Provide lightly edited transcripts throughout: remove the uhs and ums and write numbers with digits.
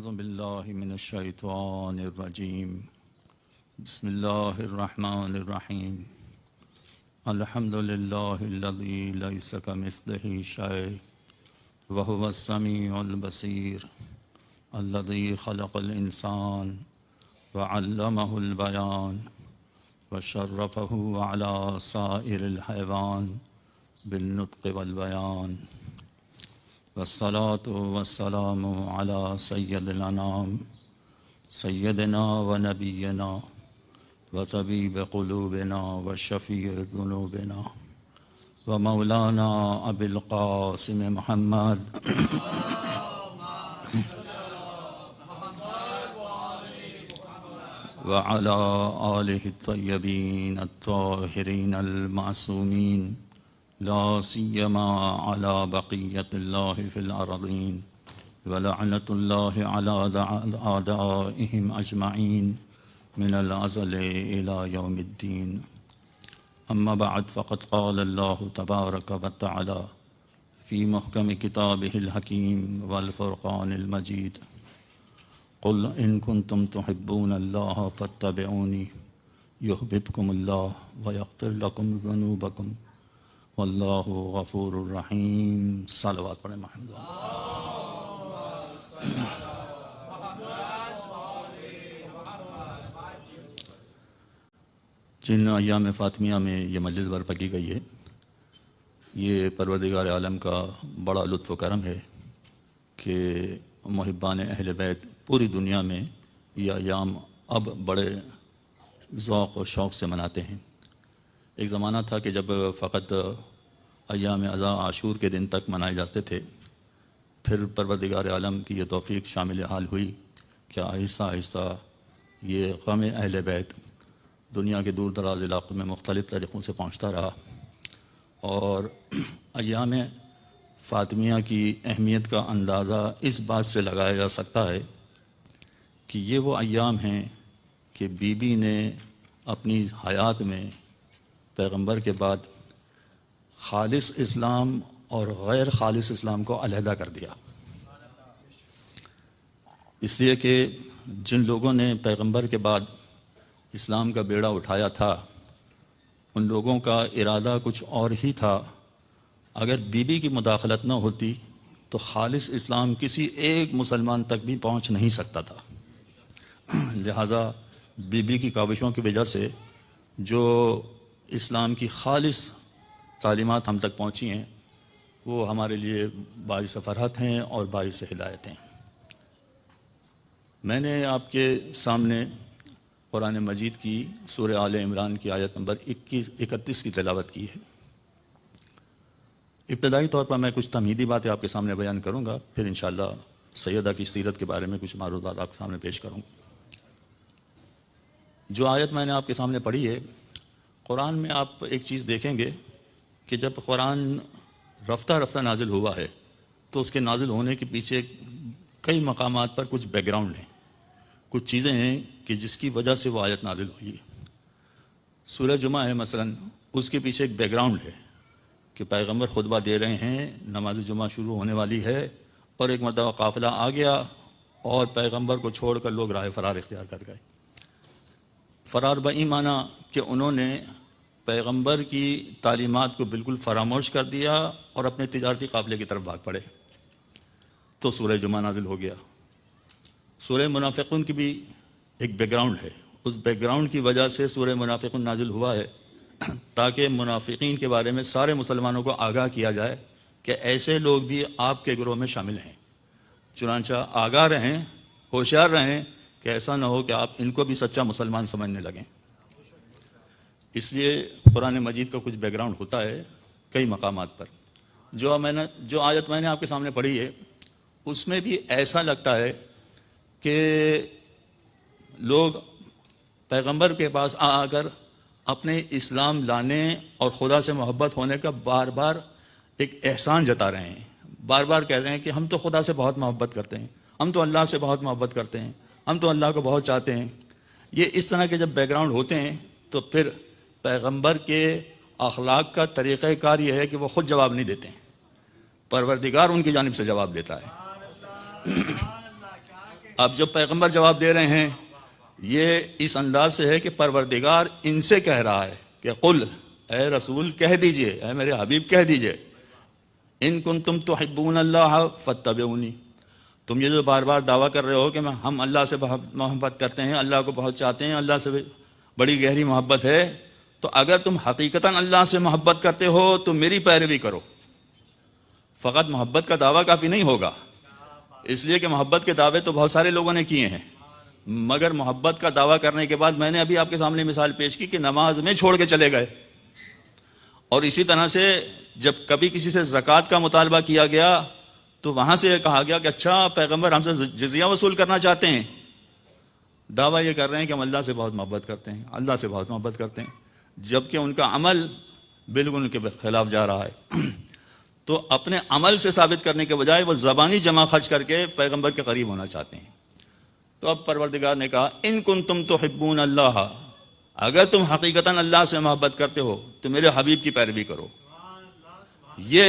أعوذ بالله من الشيطان الرجيم بسم الله الرحمن الرحيم الحمد لله الذي ليس كمثله شيء وهو السميع البصير الذي خلق الإنسان وعلمه البيان وشرفه على سائر الحيوان بالنطق والبيان والصلاة والسلام على سيد الأنام سيدنا ونبينا وطبيب قلوبنا وشفيع ذنوبنا ومولانا أبي القاسم محمد وعلى آله الطيبين الطاهرين المعصومين لا سيما على بقية الله في الأرضين ولعنة الله على أعدائهم أجمعين من الأزل إلى يوم الدين. أما بعد فقد قال الله تبارك وتعالى في محكم كتابه الحكيم والفرقان المجيد قل إن كنتم تحبون الله فاتبعوني يحببكم الله ويغفر لكم ذنوبكم واللہ غفور الرحیم. صلوات پڑھیں محمد. جن ایام فاطمیہ میں یہ مجلس برپا کی گئی ہے، یہ پروردگار عالم کا بڑا لطف و کرم ہے کہ محبان اہل بیت پوری دنیا میں یہ ایام اب بڑے ذوق و شوق سے مناتے ہیں. ایک زمانہ تھا کہ جب فقط ایام عزا عاشور کے دن تک منائے جاتے تھے، پھر پروردگار عالم کی یہ توفیق شامل حال ہوئی کہ آہستہ آہستہ یہ غم اہل بیت دنیا کے دور دراز علاقوں میں مختلف طریقوں سے پہنچتا رہا، اور ایام فاطمیہ کی اہمیت کا اندازہ اس بات سے لگایا جا سکتا ہے کہ یہ وہ ایام ہیں کہ بی بی نے اپنی حیات میں پیغمبر کے بعد خالص اسلام اور غیر خالص اسلام کو علیحدہ کر دیا. اس لیے کہ جن لوگوں نے پیغمبر کے بعد اسلام کا بیڑا اٹھایا تھا، ان لوگوں کا ارادہ کچھ اور ہی تھا. اگر بی بی کی مداخلت نہ ہوتی تو خالص اسلام کسی ایک مسلمان تک بھی پہنچ نہیں سکتا تھا. لہذا بی بی کی کاوشوں کی وجہ سے جو اسلام کی خالص تعلیمات ہم تک پہنچی ہیں، وہ ہمارے لیے باعث فرحت ہیں اور باعث ہدایت ہیں. میں نے آپ کے سامنے قرآن مجید کی سورہ آل عمران کی آیت نمبر 31 کی تلاوت کی ہے. ابتدائی طور پر میں کچھ تمہیدی باتیں آپ کے سامنے بیان کروں گا، پھر انشاءاللہ سیدہ کی سیرت کے بارے میں کچھ معروضات آپ کے سامنے پیش کروں گا. جو آیت میں نے آپ کے سامنے پڑھی ہے، قرآن میں آپ ایک چیز دیکھیں گے کہ جب قرآن رفتہ رفتہ نازل ہوا ہے تو اس کے نازل ہونے کے پیچھے کئی مقامات پر کچھ بیک گراؤنڈ ہیں، کچھ چیزیں ہیں کہ جس کی وجہ سے وہ آیت نازل ہوئی. سورہ جمعہ ہے مثلا، اس کے پیچھے ایک بیک گراؤنڈ ہے کہ پیغمبر خطبہ دے رہے ہیں، نماز جمعہ شروع ہونے والی ہے، اور ایک مرتبہ قافلہ آ گیا اور پیغمبر کو چھوڑ کر لوگ راہ فرار اختیار کر گئے. فرار بئی معنی کہ انہوں نے پیغمبر کی تعلیمات کو بالکل فراموش کر دیا اور اپنے تجارتی قافلے کی طرف بھاگ پڑے. تو سورہ جمعہ نازل ہو گیا. سورہ منافقون کی بھی ایک بیک گراؤنڈ ہے، اس بیک گراؤنڈ کی وجہ سے سورہ منافقون نازل ہوا ہے تاکہ منافقین کے بارے میں سارے مسلمانوں کو آگاہ کیا جائے کہ ایسے لوگ بھی آپ کے گروہ میں شامل ہیں. چنانچہ آگاہ رہیں، ہوشیار رہیں کہ ایسا نہ ہو کہ آپ ان کو بھی سچا مسلمان سمجھنے لگیں. اس لیے قرآن مجید کا کچھ بیک گراؤنڈ ہوتا ہے کئی مقامات پر. جو آیت میں نے آپ کے سامنے پڑھی ہے، اس میں بھی ایسا لگتا ہے کہ لوگ پیغمبر کے پاس آ کر اپنے اسلام لانے اور خدا سے محبت ہونے کا بار بار ایک احسان جتا رہے ہیں. بار بار کہہ رہے ہیں کہ ہم تو خدا سے بہت محبت کرتے ہیں، ہم تو اللہ سے بہت محبت کرتے ہیں، ہم تو اللہ کو بہت چاہتے ہیں. یہ اس طرح کے جب بیک گراؤنڈ ہوتے ہیں تو پھر پیغمبر کے اخلاق کا طریقہ کار یہ ہے کہ وہ خود جواب نہیں دیتے ہیں، پروردگار ان کی جانب سے جواب دیتا ہے. اب جب پیغمبر جواب دے رہے ہیں یہ اس انداز سے ہے کہ پروردگار ان سے کہہ رہا ہے کہ قل، اے رسول کہہ دیجئے، اے میرے حبیب کہہ دیجئے، ان کنتم تحبون اللہ فاتبعونی، تم یہ جو بار بار دعویٰ کر رہے ہو کہ ہم اللہ سے بہت محبت کرتے ہیں، اللہ کو بہت چاہتے ہیں، اللہ سے بڑی گہری محبت ہے، تو اگر تم حقیقتاً اللہ سے محبت کرتے ہو تو میری پیروی کرو۔ فقط محبت کا دعویٰ کافی نہیں ہوگا، اس لیے کہ محبت کے دعوے تو بہت سارے لوگوں نے کیے ہیں، مگر محبت کا دعویٰ کرنے کے بعد میں نے ابھی آپ کے سامنے مثال پیش کی کہ نماز میں چھوڑ کے چلے گئے، اور اسی طرح سے جب کبھی کسی سے زکوٰۃ کا مطالبہ کیا گیا تو وہاں سے کہا گیا کہ اچھا پیغمبر ہم سے جزیہ وصول کرنا چاہتے ہیں، دعویٰ یہ کر رہے ہیں کہ ہم اللہ سے بہت محبت کرتے ہیں، اللہ سے بہت محبت کرتے ہیں، جبکہ ان کا عمل بالکل ان کے خلاف جا رہا ہے۔ تو اپنے عمل سے ثابت کرنے کے بجائے وہ زبانی جمع خرچ کر کے پیغمبر کے قریب ہونا چاہتے ہیں۔ تو اب پروردگار نے کہا ان کنتم تحبون اللہ، اگر تم حقیقتاً اللہ سے محبت کرتے ہو تو میرے حبیب کی پیروی کرو۔ یہ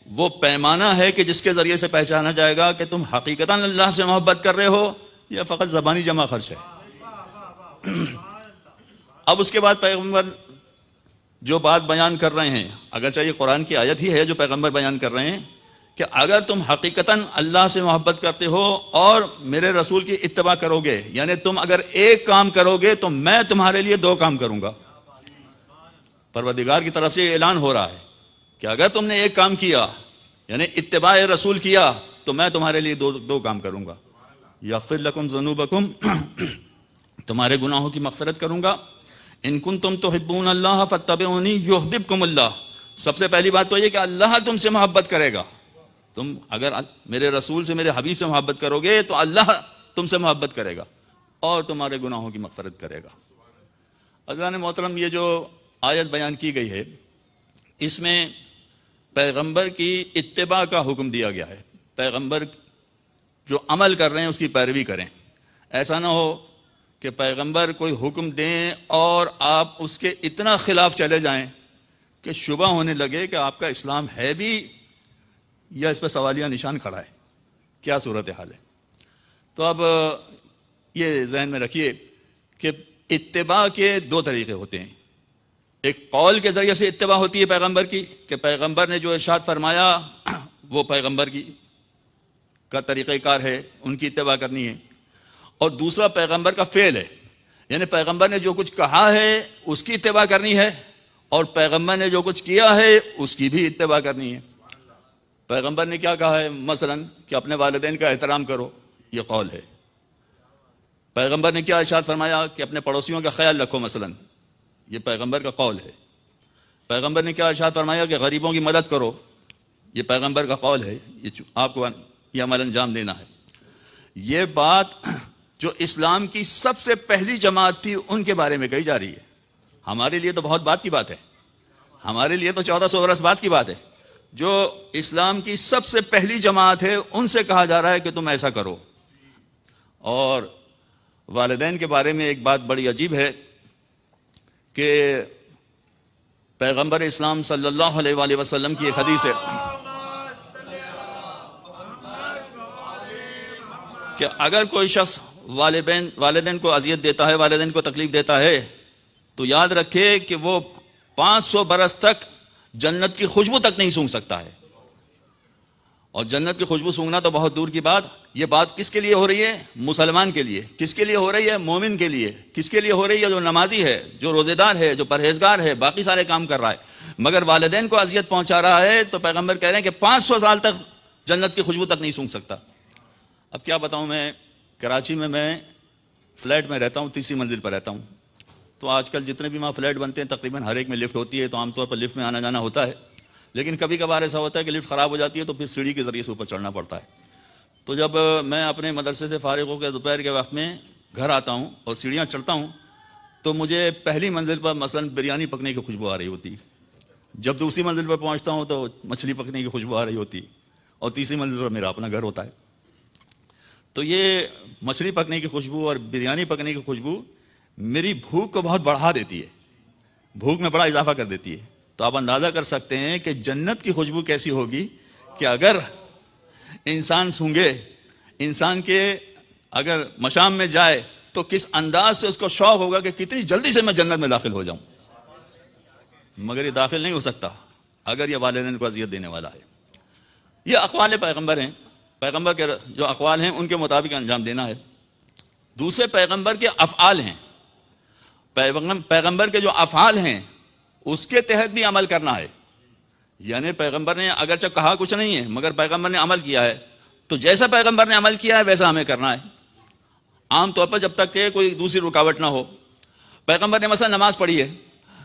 وہ پیمانہ ہے کہ جس کے ذریعے سے پہچانا جائے گا کہ تم حقیقتاً اللہ سے محبت کر رہے ہو یا فقط زبانی جمع خرچ ہے۔ اب اس کے بعد پیغمبر جو بات بیان کر رہے ہیں، اگرچہ یہ قرآن کی آیت ہی ہے جو پیغمبر بیان کر رہے ہیں کہ اگر تم حقیقتاً اللہ سے محبت کرتے ہو اور میرے رسول کی اتباع کرو گے، یعنی تم اگر ایک کام کرو گے تو میں تمہارے لیے دو کام کروں گا۔ پروردگار کی طرف سے یہ اعلان ہو رہا ہے کہ اگر تم نے ایک کام کیا یعنی اتباع رسول کیا تو میں تمہارے لیے دو کام کروں گا۔ یغفر لکم ذنوبکم، تمہارے گناہوں کی مغفرت کروں گا۔ ان کنتم تحبون اللہ فاتبعونی یحببکم اللہ، سب سے پہلی بات تو یہ کہ اللہ تم سے محبت کرے گا۔ تم اگر میرے رسول سے، میرے حبیب سے محبت کرو گے تو اللہ تم سے محبت کرے گا اور تمہارے گناہوں کی مغفرت کرے گا۔ حضرات محترم، یہ جو آیت بیان کی گئی ہے اس میں پیغمبر کی اتباع کا حکم دیا گیا ہے، پیغمبر جو عمل کر رہے ہیں اس کی پیروی کریں۔ ایسا نہ ہو کہ پیغمبر کوئی حکم دیں اور آپ اس کے اتنا خلاف چلے جائیں کہ شبہ ہونے لگے کہ آپ کا اسلام ہے بھی یا اس پہ سوالیہ نشان کھڑا ہے، کیا صورتحال ہے۔ تو اب یہ ذہن میں رکھیے کہ اتباع کے دو طریقے ہوتے ہیں، ایک قول کے ذریعے سے اتباع ہوتی ہے پیغمبر کی کہ پیغمبر نے جو ارشاد فرمایا وہ پیغمبر کا طریقہ کار ہے، ان کی اتباع کرنی ہے، اور دوسرا پیغمبر کا فعل ہے، یعنی پیغمبر نے جو کچھ کہا ہے اس کی اتباع کرنی ہے اور پیغمبر نے جو کچھ کیا ہے اس کی بھی اتباع کرنی ہے۔ پیغمبر نے کیا کہا ہے مثلا کہ اپنے والدین کا احترام کرو، یہ قول ہے۔ پیغمبر نے کیا ارشاد فرمایا کہ اپنے پڑوسیوں کا خیال رکھو مثلا، یہ پیغمبر کا قول ہے۔ پیغمبر نے کیا ارشاد فرمایا کہ غریبوں کی مدد کرو، یہ پیغمبر کا قول ہے، یہ آپ کو یہ عمل انجام دینا ہے۔ یہ بات جو اسلام کی سب سے پہلی جماعت تھی ان کے بارے میں کہی جا رہی ہے۔ ہمارے لیے تو بہت بات کی بات ہے، ہمارے لیے تو 1400 برس بعد کی بات ہے۔ جو اسلام کی سب سے پہلی جماعت ہے ان سے کہا جا رہا ہے کہ تم ایسا کرو۔ اور والدین کے بارے میں ایک بات بڑی عجیب ہے کہ پیغمبر اسلام صلی اللہ علیہ وآلہ وسلم کی ایک حدیث ہے کہ اگر کوئی شخص والدین کو اذیت دیتا ہے، والدین کو تکلیف دیتا ہے تو یاد رکھے کہ وہ 500 برس تک جنت کی خوشبو تک نہیں سونگھ سکتا ہے۔ اور جنت کی خوشبو سونگنا تو بہت دور کی بات، یہ بات کس کے لیے ہو رہی ہے؟ مسلمان کے لیے۔ کس کے لیے ہو رہی ہے؟ مومن کے لیے۔ کس کے لیے ہو رہی ہے؟ جو نمازی ہے، جو روزے دار ہے، جو پرہیزگار ہے، باقی سارے کام کر رہا ہے، مگر والدین کو اذیت پہنچا رہا ہے تو پیغمبر کہہ رہے ہیں کہ 500 سال تک جنت کی خوشبو تک نہیں سونگھ سکتا۔ اب کیا بتاؤں، میں کراچی میں فلیٹ میں رہتا ہوں، تیسری منزل پر رہتا ہوں، تو آج کل جتنے بھی وہاں فلیٹ بنتے ہیں تقریباً ہر ایک میں لفٹ ہوتی ہے، تو عام طور پر لفٹ میں آنا جانا ہوتا ہے، لیکن کبھی کبھار ایسا ہوتا ہے کہ لفٹ خراب ہو جاتی ہے تو پھر سیڑھی کے ذریعے سے اوپر چڑھنا پڑتا ہے۔ تو جب میں اپنے مدرسے سے فارغ ہو کے دوپہر کے وقت میں گھر آتا ہوں اور سیڑھیاں چڑھتا ہوں تو مجھے پہلی منزل پر مثلا بریانی پکنے کی خوشبو آ رہی ہوتی ہے، جب دوسری منزل پر پہنچتا ہوں تو مچھلی پکنے کی خوشبو آ رہی ہوتی ہے، اور تیسری منزل پر میرا اپنا گھر ہوتا ہے۔ تو یہ مچھلی پکنے کی خوشبو اور بریانی پکنے کی خوشبو میری بھوک کو بہت بڑھا دیتی ہے، بھوک میں بڑا اضافہ کر دیتی ہے۔ تو آپ اندازہ کر سکتے ہیں کہ جنت کی خوشبو کیسی ہوگی کہ اگر انسان سونگے، انسان کے اگر مشام میں جائے تو کس انداز سے اس کو شوق ہوگا کہ کتنی جلدی سے میں جنت میں داخل ہو جاؤں، مگر یہ داخل نہیں ہو سکتا اگر یہ والدین کو اذیت دینے والا ہے۔ یہ اقوال پیغمبر ہیں، پیغمبر کے جو اقوال ہیں ان کے مطابق انجام دینا ہے۔ دوسرے پیغمبر کے افعال ہیں، پیغمبر کے جو افعال ہیں اس کے تحت بھی عمل کرنا ہے۔ یعنی پیغمبر نے اگرچہ کہا کچھ نہیں ہے مگر پیغمبر نے عمل کیا ہے، تو جیسا پیغمبر نے عمل کیا ہے ویسا ہمیں کرنا ہے، عام طور پر جب تک کہ کوئی دوسری رکاوٹ نہ ہو۔ پیغمبر نے مثلا نماز پڑھی ہے،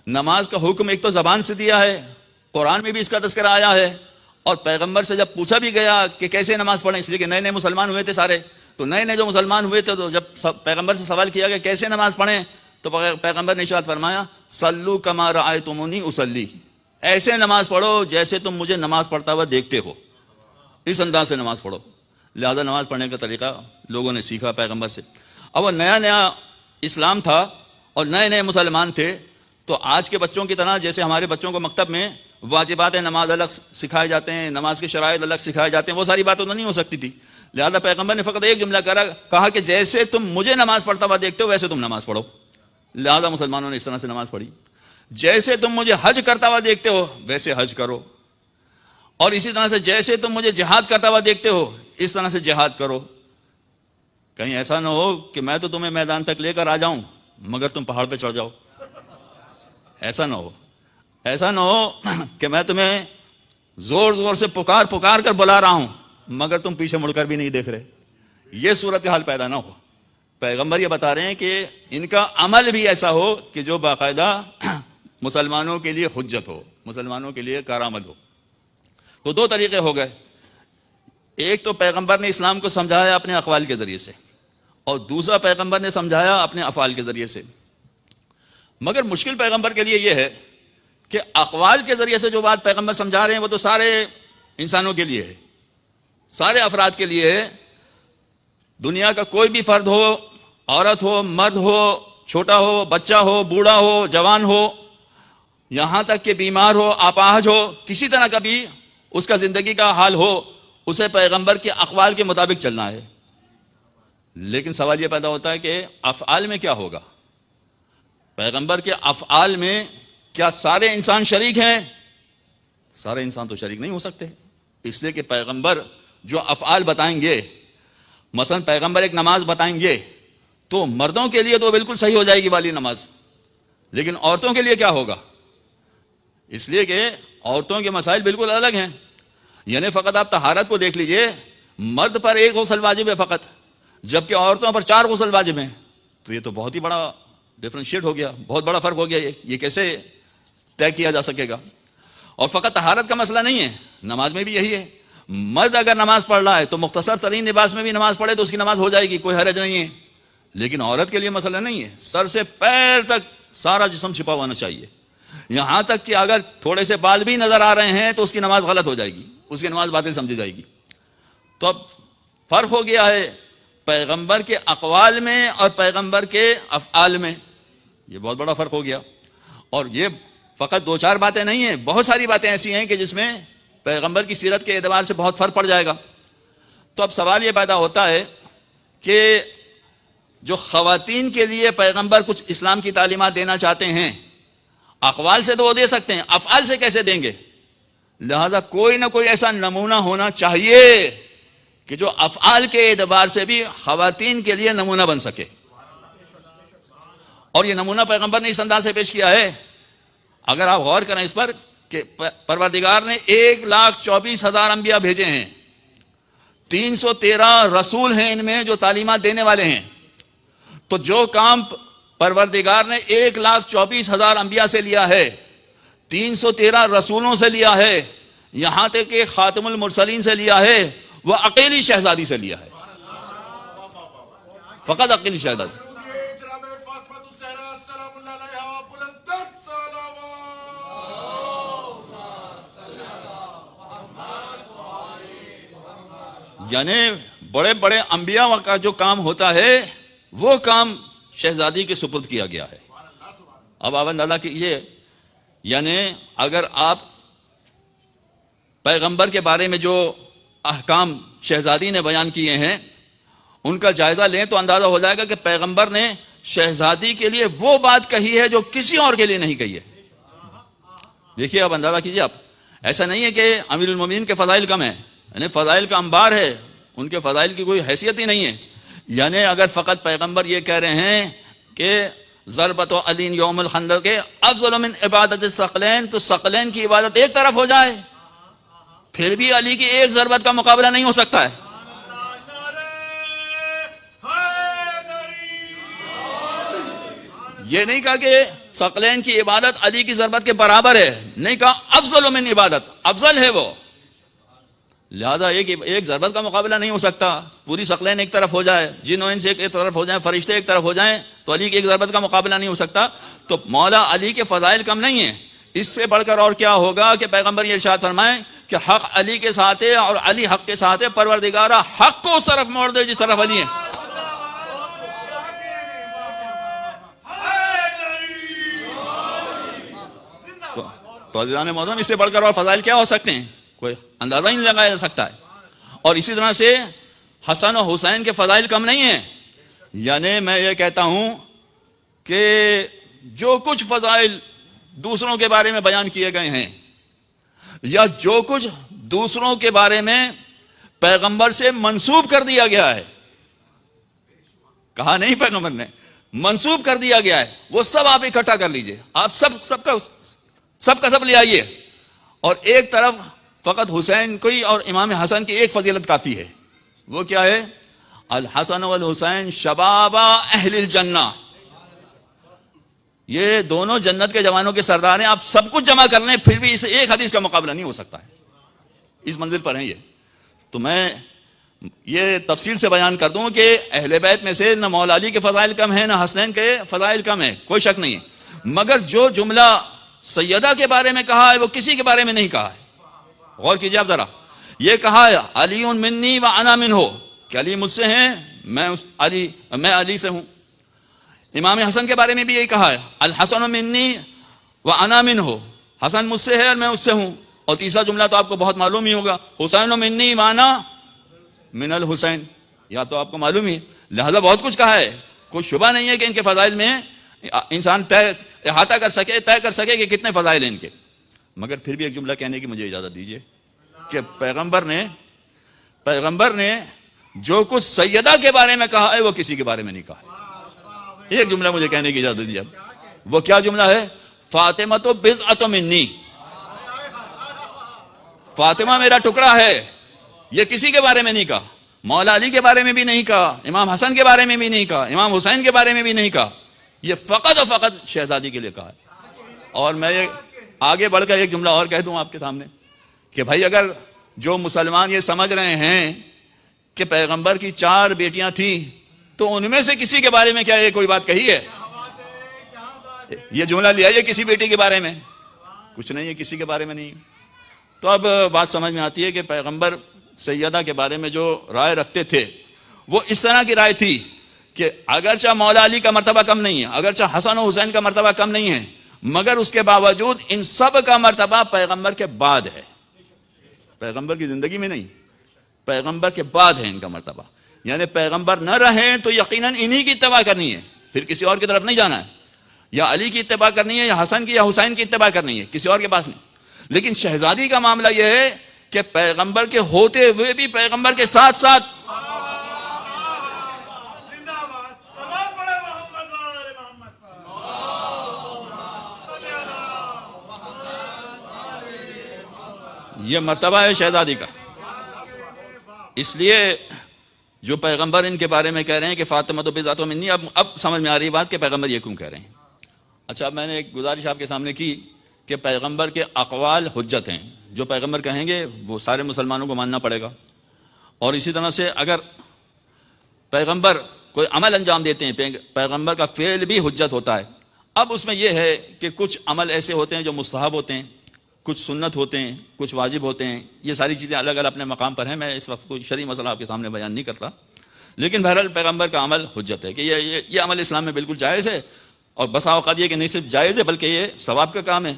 نماز کا حکم ایک تو زبان سے دیا ہے، قرآن میں بھی اس کا تذکرہ آیا ہے، اور پیغمبر سے جب پوچھا بھی گیا کہ کیسے نماز پڑھیں، اس لیے کہ نئے نئے مسلمان ہوئے تھے سارے، تو نئے نئے جو مسلمان ہوئے تھے تو جب پیغمبر سے سوال کیا کہ کیسے نماز پڑھیں تو پیغمبر نے ارشاد فرمایا صلو کما رأیتمونی اصلی، ایسے نماز پڑھو جیسے تم مجھے نماز پڑھتا ہوا دیکھتے ہو، اس انداز سے نماز پڑھو۔ لہذا نماز پڑھنے کا طریقہ لوگوں نے سیکھا پیغمبر سے۔ اب وہ نیا نیا اسلام تھا اور نئے نئے مسلمان تھے، تو آج کے بچوں کی طرح جیسے ہمارے بچوں کو مکتب میں واجبات نماز الگ سکھائے جاتے ہیں، نماز کے شرائط الگ سکھائے جاتے ہیں، وہ ساری باتیں تو نہیں ہو سکتی تھی۔ لہذا پیغمبر نے فقط ایک جملہ کہا کہ جیسے تم مجھے نماز پڑھتا ہوا دیکھتے ہو ویسے تم نماز پڑھو۔ لہذا مسلمانوں نے اس طرح سے نماز پڑھی۔ جیسے تم مجھے حج کرتا ہوا دیکھتے ہو ویسے حج کرو، اور اسی طرح سے جیسے تم مجھے جہاد کرتا ہوا دیکھتے ہو اس طرح سے جہاد کرو۔ کہیں ایسا نہ ہو کہ میں تو تمہیں میدان تک لے کر آ جاؤں مگر تم پہاڑ پہ چڑھ جاؤ، ایسا نہ ہو۔ ایسا نہ ہو کہ میں تمہیں زور زور سے پکار کر بلا رہا ہوں مگر تم پیچھے مڑ کر بھی نہیں دیکھ رہے، یہ صورتحال پیدا نہ ہو۔ پیغمبر یہ بتا رہے ہیں کہ ان کا عمل بھی ایسا ہو کہ جو باقاعدہ مسلمانوں کے لیے حجت ہو، مسلمانوں کے لیے کارآمد ہو۔ تو دو طریقے ہو گئے، ایک تو پیغمبر نے اسلام کو سمجھایا اپنے اقوال کے ذریعے سے، اور دوسرا پیغمبر نے سمجھایا اپنے افعال کے ذریعے سے۔ مگر مشکل پیغمبر کے لیے یہ ہے کہ اقوال کے ذریعے سے جو بات پیغمبر سمجھا رہے ہیں وہ تو سارے انسانوں کے لیے ہے، سارے افراد کے لیے ہے۔ دنیا کا کوئی بھی فرد ہو، عورت ہو، مرد ہو، چھوٹا ہو، بچہ ہو، بوڑھا ہو، جوان ہو، یہاں تک کہ بیمار ہو، اپاہج ہو، کسی طرح کا بھی اس کا زندگی کا حال ہو، اسے پیغمبر کے اقوال کے مطابق چلنا ہے۔ لیکن سوال یہ پیدا ہوتا ہے کہ افعال میں کیا ہوگا؟ پیغمبر کے افعال میں کیا سارے انسان شریک ہیں؟ سارے انسان تو شریک نہیں ہو سکتے، اس لیے کہ پیغمبر جو افعال بتائیں گے، مثلا پیغمبر ایک نماز بتائیں گے تو مردوں کے لیے تو بالکل صحیح ہو جائے گی والی نماز، لیکن عورتوں کے لیے کیا ہوگا؟ اس لیے کہ عورتوں کے مسائل بالکل الگ ہیں۔ یعنی فقط آپ طہارت کو دیکھ لیجئے، مرد پر ایک غسل واجب ہے فقط، جبکہ عورتوں پر 4 غسل واجب ہیں، تو یہ تو بہت ہی بڑا ڈیفرنشیٹ ہو گیا، بہت بڑا فرق ہو گیا۔ یہ کیسے طے کیا جا سکے گا؟ اور فقط طہارت کا مسئلہ نہیں ہے، نماز میں بھی یہی ہے۔ مرد اگر نماز پڑھ رہا ہے تو مختصر ترین لباس میں بھی نماز پڑھے تو اس کی نماز ہو جائے گی، کوئی حرج نہیں ہے۔ لیکن عورت کے لیے مسئلہ نہیں ہے، سر سے پیر تک سارا جسم چھپا ہونا چاہیے، یہاں تک کہ اگر تھوڑے سے بال بھی نظر آ رہے ہیں تو اس کی نماز غلط ہو جائے گی، اس کی نماز باطل سمجھی جائے گی۔ تو اب فرق ہو گیا ہے پیغمبر کے اقوال میں اور پیغمبر کے افعال میں، یہ بہت بڑا فرق ہو گیا۔ اور یہ فقط 2-4 باتیں نہیں ہیں، بہت ساری باتیں ایسی ہیں کہ جس میں پیغمبر کی سیرت کے اعتبار سے بہت فرق پڑ جائے گا۔ تو اب سوال یہ پیدا ہوتا ہے کہ جو خواتین کے لیے پیغمبر کچھ اسلام کی تعلیمات دینا چاہتے ہیں، اقوال سے تو وہ دے سکتے ہیں، افعال سے کیسے دیں گے؟ لہذا کوئی نہ کوئی ایسا نمونہ ہونا چاہیے کہ جو افعال کے اعتبار سے بھی خواتین کے لیے نمونہ بن سکے۔ اور یہ نمونہ پیغمبر نے اس انداز سے پیش کیا ہے، اگر آپ غور کریں اس پر کہ پروردگار نے 1,24,000 انبیاء بھیجے ہیں، 313 رسول ہیں ان میں جو تعلیمات دینے والے ہیں، تو جو کام پروردگار نے 1,24,000 انبیاء سے لیا ہے، 313 رسولوں سے لیا ہے، یہاں تک کہ خاتم المرسلین سے لیا ہے، وہ اکیلی شہزادی سے لیا ہے، فقط اکیلی شہزادی۔ یعنی بڑے بڑے انبیاء کا جو کام ہوتا ہے وہ کام شہزادی کے سپرد کیا گیا ہے۔ اب آپ اندازہ کیجیے، یعنی اگر آپ پیغمبر کے بارے میں جو احکام شہزادی نے بیان کیے ہیں ان کا جائزہ لیں تو اندازہ ہو جائے گا کہ پیغمبر نے شہزادی کے لیے وہ بات کہی ہے جو کسی اور کے لیے نہیں کہی ہے. دیکھیے اب اندازہ کیجیے آپ. ایسا نہیں ہے کہ امیر المومنین کے فضائل کم ہیں، یعنی فضائل کا انبار ہے، ان کے فضائل کی کوئی حیثیت ہی نہیں ہے. یعنی اگر فقط پیغمبر یہ کہہ رہے ہیں کہ ضربت و علی یوم الخندق کے افضل من عبادت الثقلین، تو ثقلین کی عبادت ایک طرف ہو جائے، پھر بھی علی کی ایک ضربت کا مقابلہ نہیں ہو سکتا ہے. یہ نہیں کہا کہ ثقلین کی عبادت علی کی ضربت کے برابر ہے، نہیں کہا افضل من عبادت، افضل ہے وہ. لہذا ایک ضربت کا مقابلہ نہیں ہو سکتا. پوری ثقلین ایک طرف ہو جائے، جن و انس ایک طرف ہو جائیں، فرشتے ایک طرف ہو جائیں، تو علی کی ایک ضربت کا مقابلہ نہیں ہو سکتا. تو مولا علی کے فضائل کم نہیں ہیں. اس سے بڑھ کر اور کیا ہوگا کہ پیغمبر یہ ارشاد فرمائیں کہ حق علی کے ساتھ ہے اور علی حق کے ساتھ ہے، پروردگارہ حق کو اس طرف موڑ دے جس طرف علی ہے. تو عزیزان معظم، اس سے بڑھ کر اور فضائل کیا ہو سکتے ہیں؟ کوئی اندازہ ہی نہیں لگایا جا سکتا ہے. اور اسی طرح سے حسن و حسین کے فضائل کم نہیں ہیں. یعنی میں یہ کہتا ہوں کہ جو کچھ فضائل دوسروں کے بارے میں بیان کیے گئے ہیں، یا جو کچھ دوسروں کے بارے میں پیغمبر سے منسوب کر دیا گیا ہے، کہا نہیں پیغمبر نے، منسوب کر دیا گیا ہے، وہ سب آپ اکٹھا کر لیجئے. آپ سب کا سب لے آئیے، اور ایک طرف فقط حسین کوئی اور امام حسن کی ایک فضیلت کافی ہے. وہ کیا ہے؟ الحسن والحسین شبابا اہل الجنہ. یہ دونوں جنت کے جوانوں کے سردار ہیں. آپ سب کچھ جمع کر لیں پھر بھی اس ایک حدیث کا مقابلہ نہیں ہو سکتا ہے. اس منزل پر ہیں یہ. تو میں یہ تفصیل سے بیان کر دوں کہ اہل بیت میں سے نہ مولا علی کے فضائل کم ہیں، نہ حسنین کے فضائل کم ہیں، کوئی شک نہیں ہے. مگر جو جملہ سیدہ کے بارے میں کہا ہے وہ کسی کے بارے میں نہیں کہا ہے. غور کیجئے آپ ذرا. یہ کہا ہے علی منی و انا منہ، کہ علی مجھ سے ہیں، میں علی سے ہوں. امام حسن کے بارے میں بھی یہی کہا ہے الحسن منی و انا منہ، حسن مجھ سے ہے اور میں اس سے ہوں. اور تیسرا جملہ تو آپ کو بہت معلوم ہی ہوگا، حسین منی و انا من الحسین، یا تو آپ کو معلوم ہی. لہذا بہت کچھ کہا ہے. کوئی شبہ نہیں ہے کہ ان کے فضائل میں انسان احاطہ طے کر سکے کہ کتنے فضائل ہیں ان کے. مگر پھر بھی ایک جملہ کہنے کی مجھے اجازت دیجیے کہ پیغمبر نے جو کچھ سیدہ کے بارے میں کہا ہے وہ کسی کے بارے میں نہیں کہا ہے. ایک جملہ مجھے کہنے کی اجازت دیجیے. وہ کیا جملہ ہے؟ فاطمہ تو بضعۃ منی، فاطمہ میرا ٹکڑا ہے. یہ کسی کے بارے میں نہیں کہا، مولا علی کے بارے میں بھی نہیں کہا، امام حسن کے بارے میں بھی نہیں کہا، امام حسین کے بارے میں بھی نہیں کہا. یہ فقط اور فقط شہزادی کے لیے کہا ہے. اور میں یہ آگے بڑھ کر ایک جملہ اور کہہ دوں آپ کے سامنے کہ بھائی اگر جو مسلمان یہ سمجھ رہے ہیں کہ پیغمبر کی 4 بیٹیاں تھیں تو ان میں سے کسی کے بارے میں کیا یہ کوئی بات کہی ہے؟ یہ جملہ لیا یہ کسی بیٹی کے بارے میں کچھ نہیں ہے، کسی کے بارے میں نہیں. تو اب بات سمجھ میں آتی ہے کہ پیغمبر سیدہ کے بارے میں جو رائے رکھتے تھے وہ اس طرح کی رائے تھی کہ اگرچہ مولا علی کا مرتبہ کم نہیں ہے، اگرچہ حسن و حسین کا مرتبہ کم نہیں ہے، مگر اس کے باوجود ان سب کا مرتبہ پیغمبر کے بعد ہے. پیغمبر کی زندگی میں نہیں، پیغمبر کے بعد ہے ان کا مرتبہ. یعنی پیغمبر نہ رہیں تو یقیناً انہی کی اتباع کرنی ہے، پھر کسی اور کی طرف نہیں جانا ہے. یا علی کی اتباع کرنی ہے، یا حسن کی یا حسین کی اتباع کرنی ہے، کسی اور کے پاس نہیں. لیکن شہزادی کا معاملہ یہ ہے کہ پیغمبر کے ہوتے ہوئے بھی پیغمبر کے ساتھ ساتھ یہ مرتبہ ہے شہزادی کا. اس لیے جو پیغمبر ان کے بارے میں کہہ رہے ہیں کہ فاطمہ تو بضعۃ منی، اب سمجھ میں آ رہی بات کہ پیغمبر یہ کیوں کہہ رہے ہیں. اچھا، میں نے ایک گزارش آپ کے سامنے کی کہ پیغمبر کے اقوال حجت ہیں. جو پیغمبر کہیں گے وہ سارے مسلمانوں کو ماننا پڑے گا. اور اسی طرح سے اگر پیغمبر کوئی عمل انجام دیتے ہیں، پیغمبر کا فعل بھی حجت ہوتا ہے. اب اس میں یہ ہے کہ کچھ عمل ایسے ہوتے ہیں جو مستحب ہوتے ہیں، کچھ سنت ہوتے ہیں، کچھ واجب ہوتے ہیں. یہ ساری چیزیں الگ الگ اپنے مقام پر ہیں. میں اس وقت کوئی شرعی مسئلہ آپ کے سامنے بیان نہیں کرتا، لیکن بہرحال پیغمبر کا عمل حجت ہے کہ یہ عمل اسلام میں بالکل جائز ہے. اور بسا اوقات یہ کہ نہیں صرف جائز ہے بلکہ یہ ثواب کا کام ہے،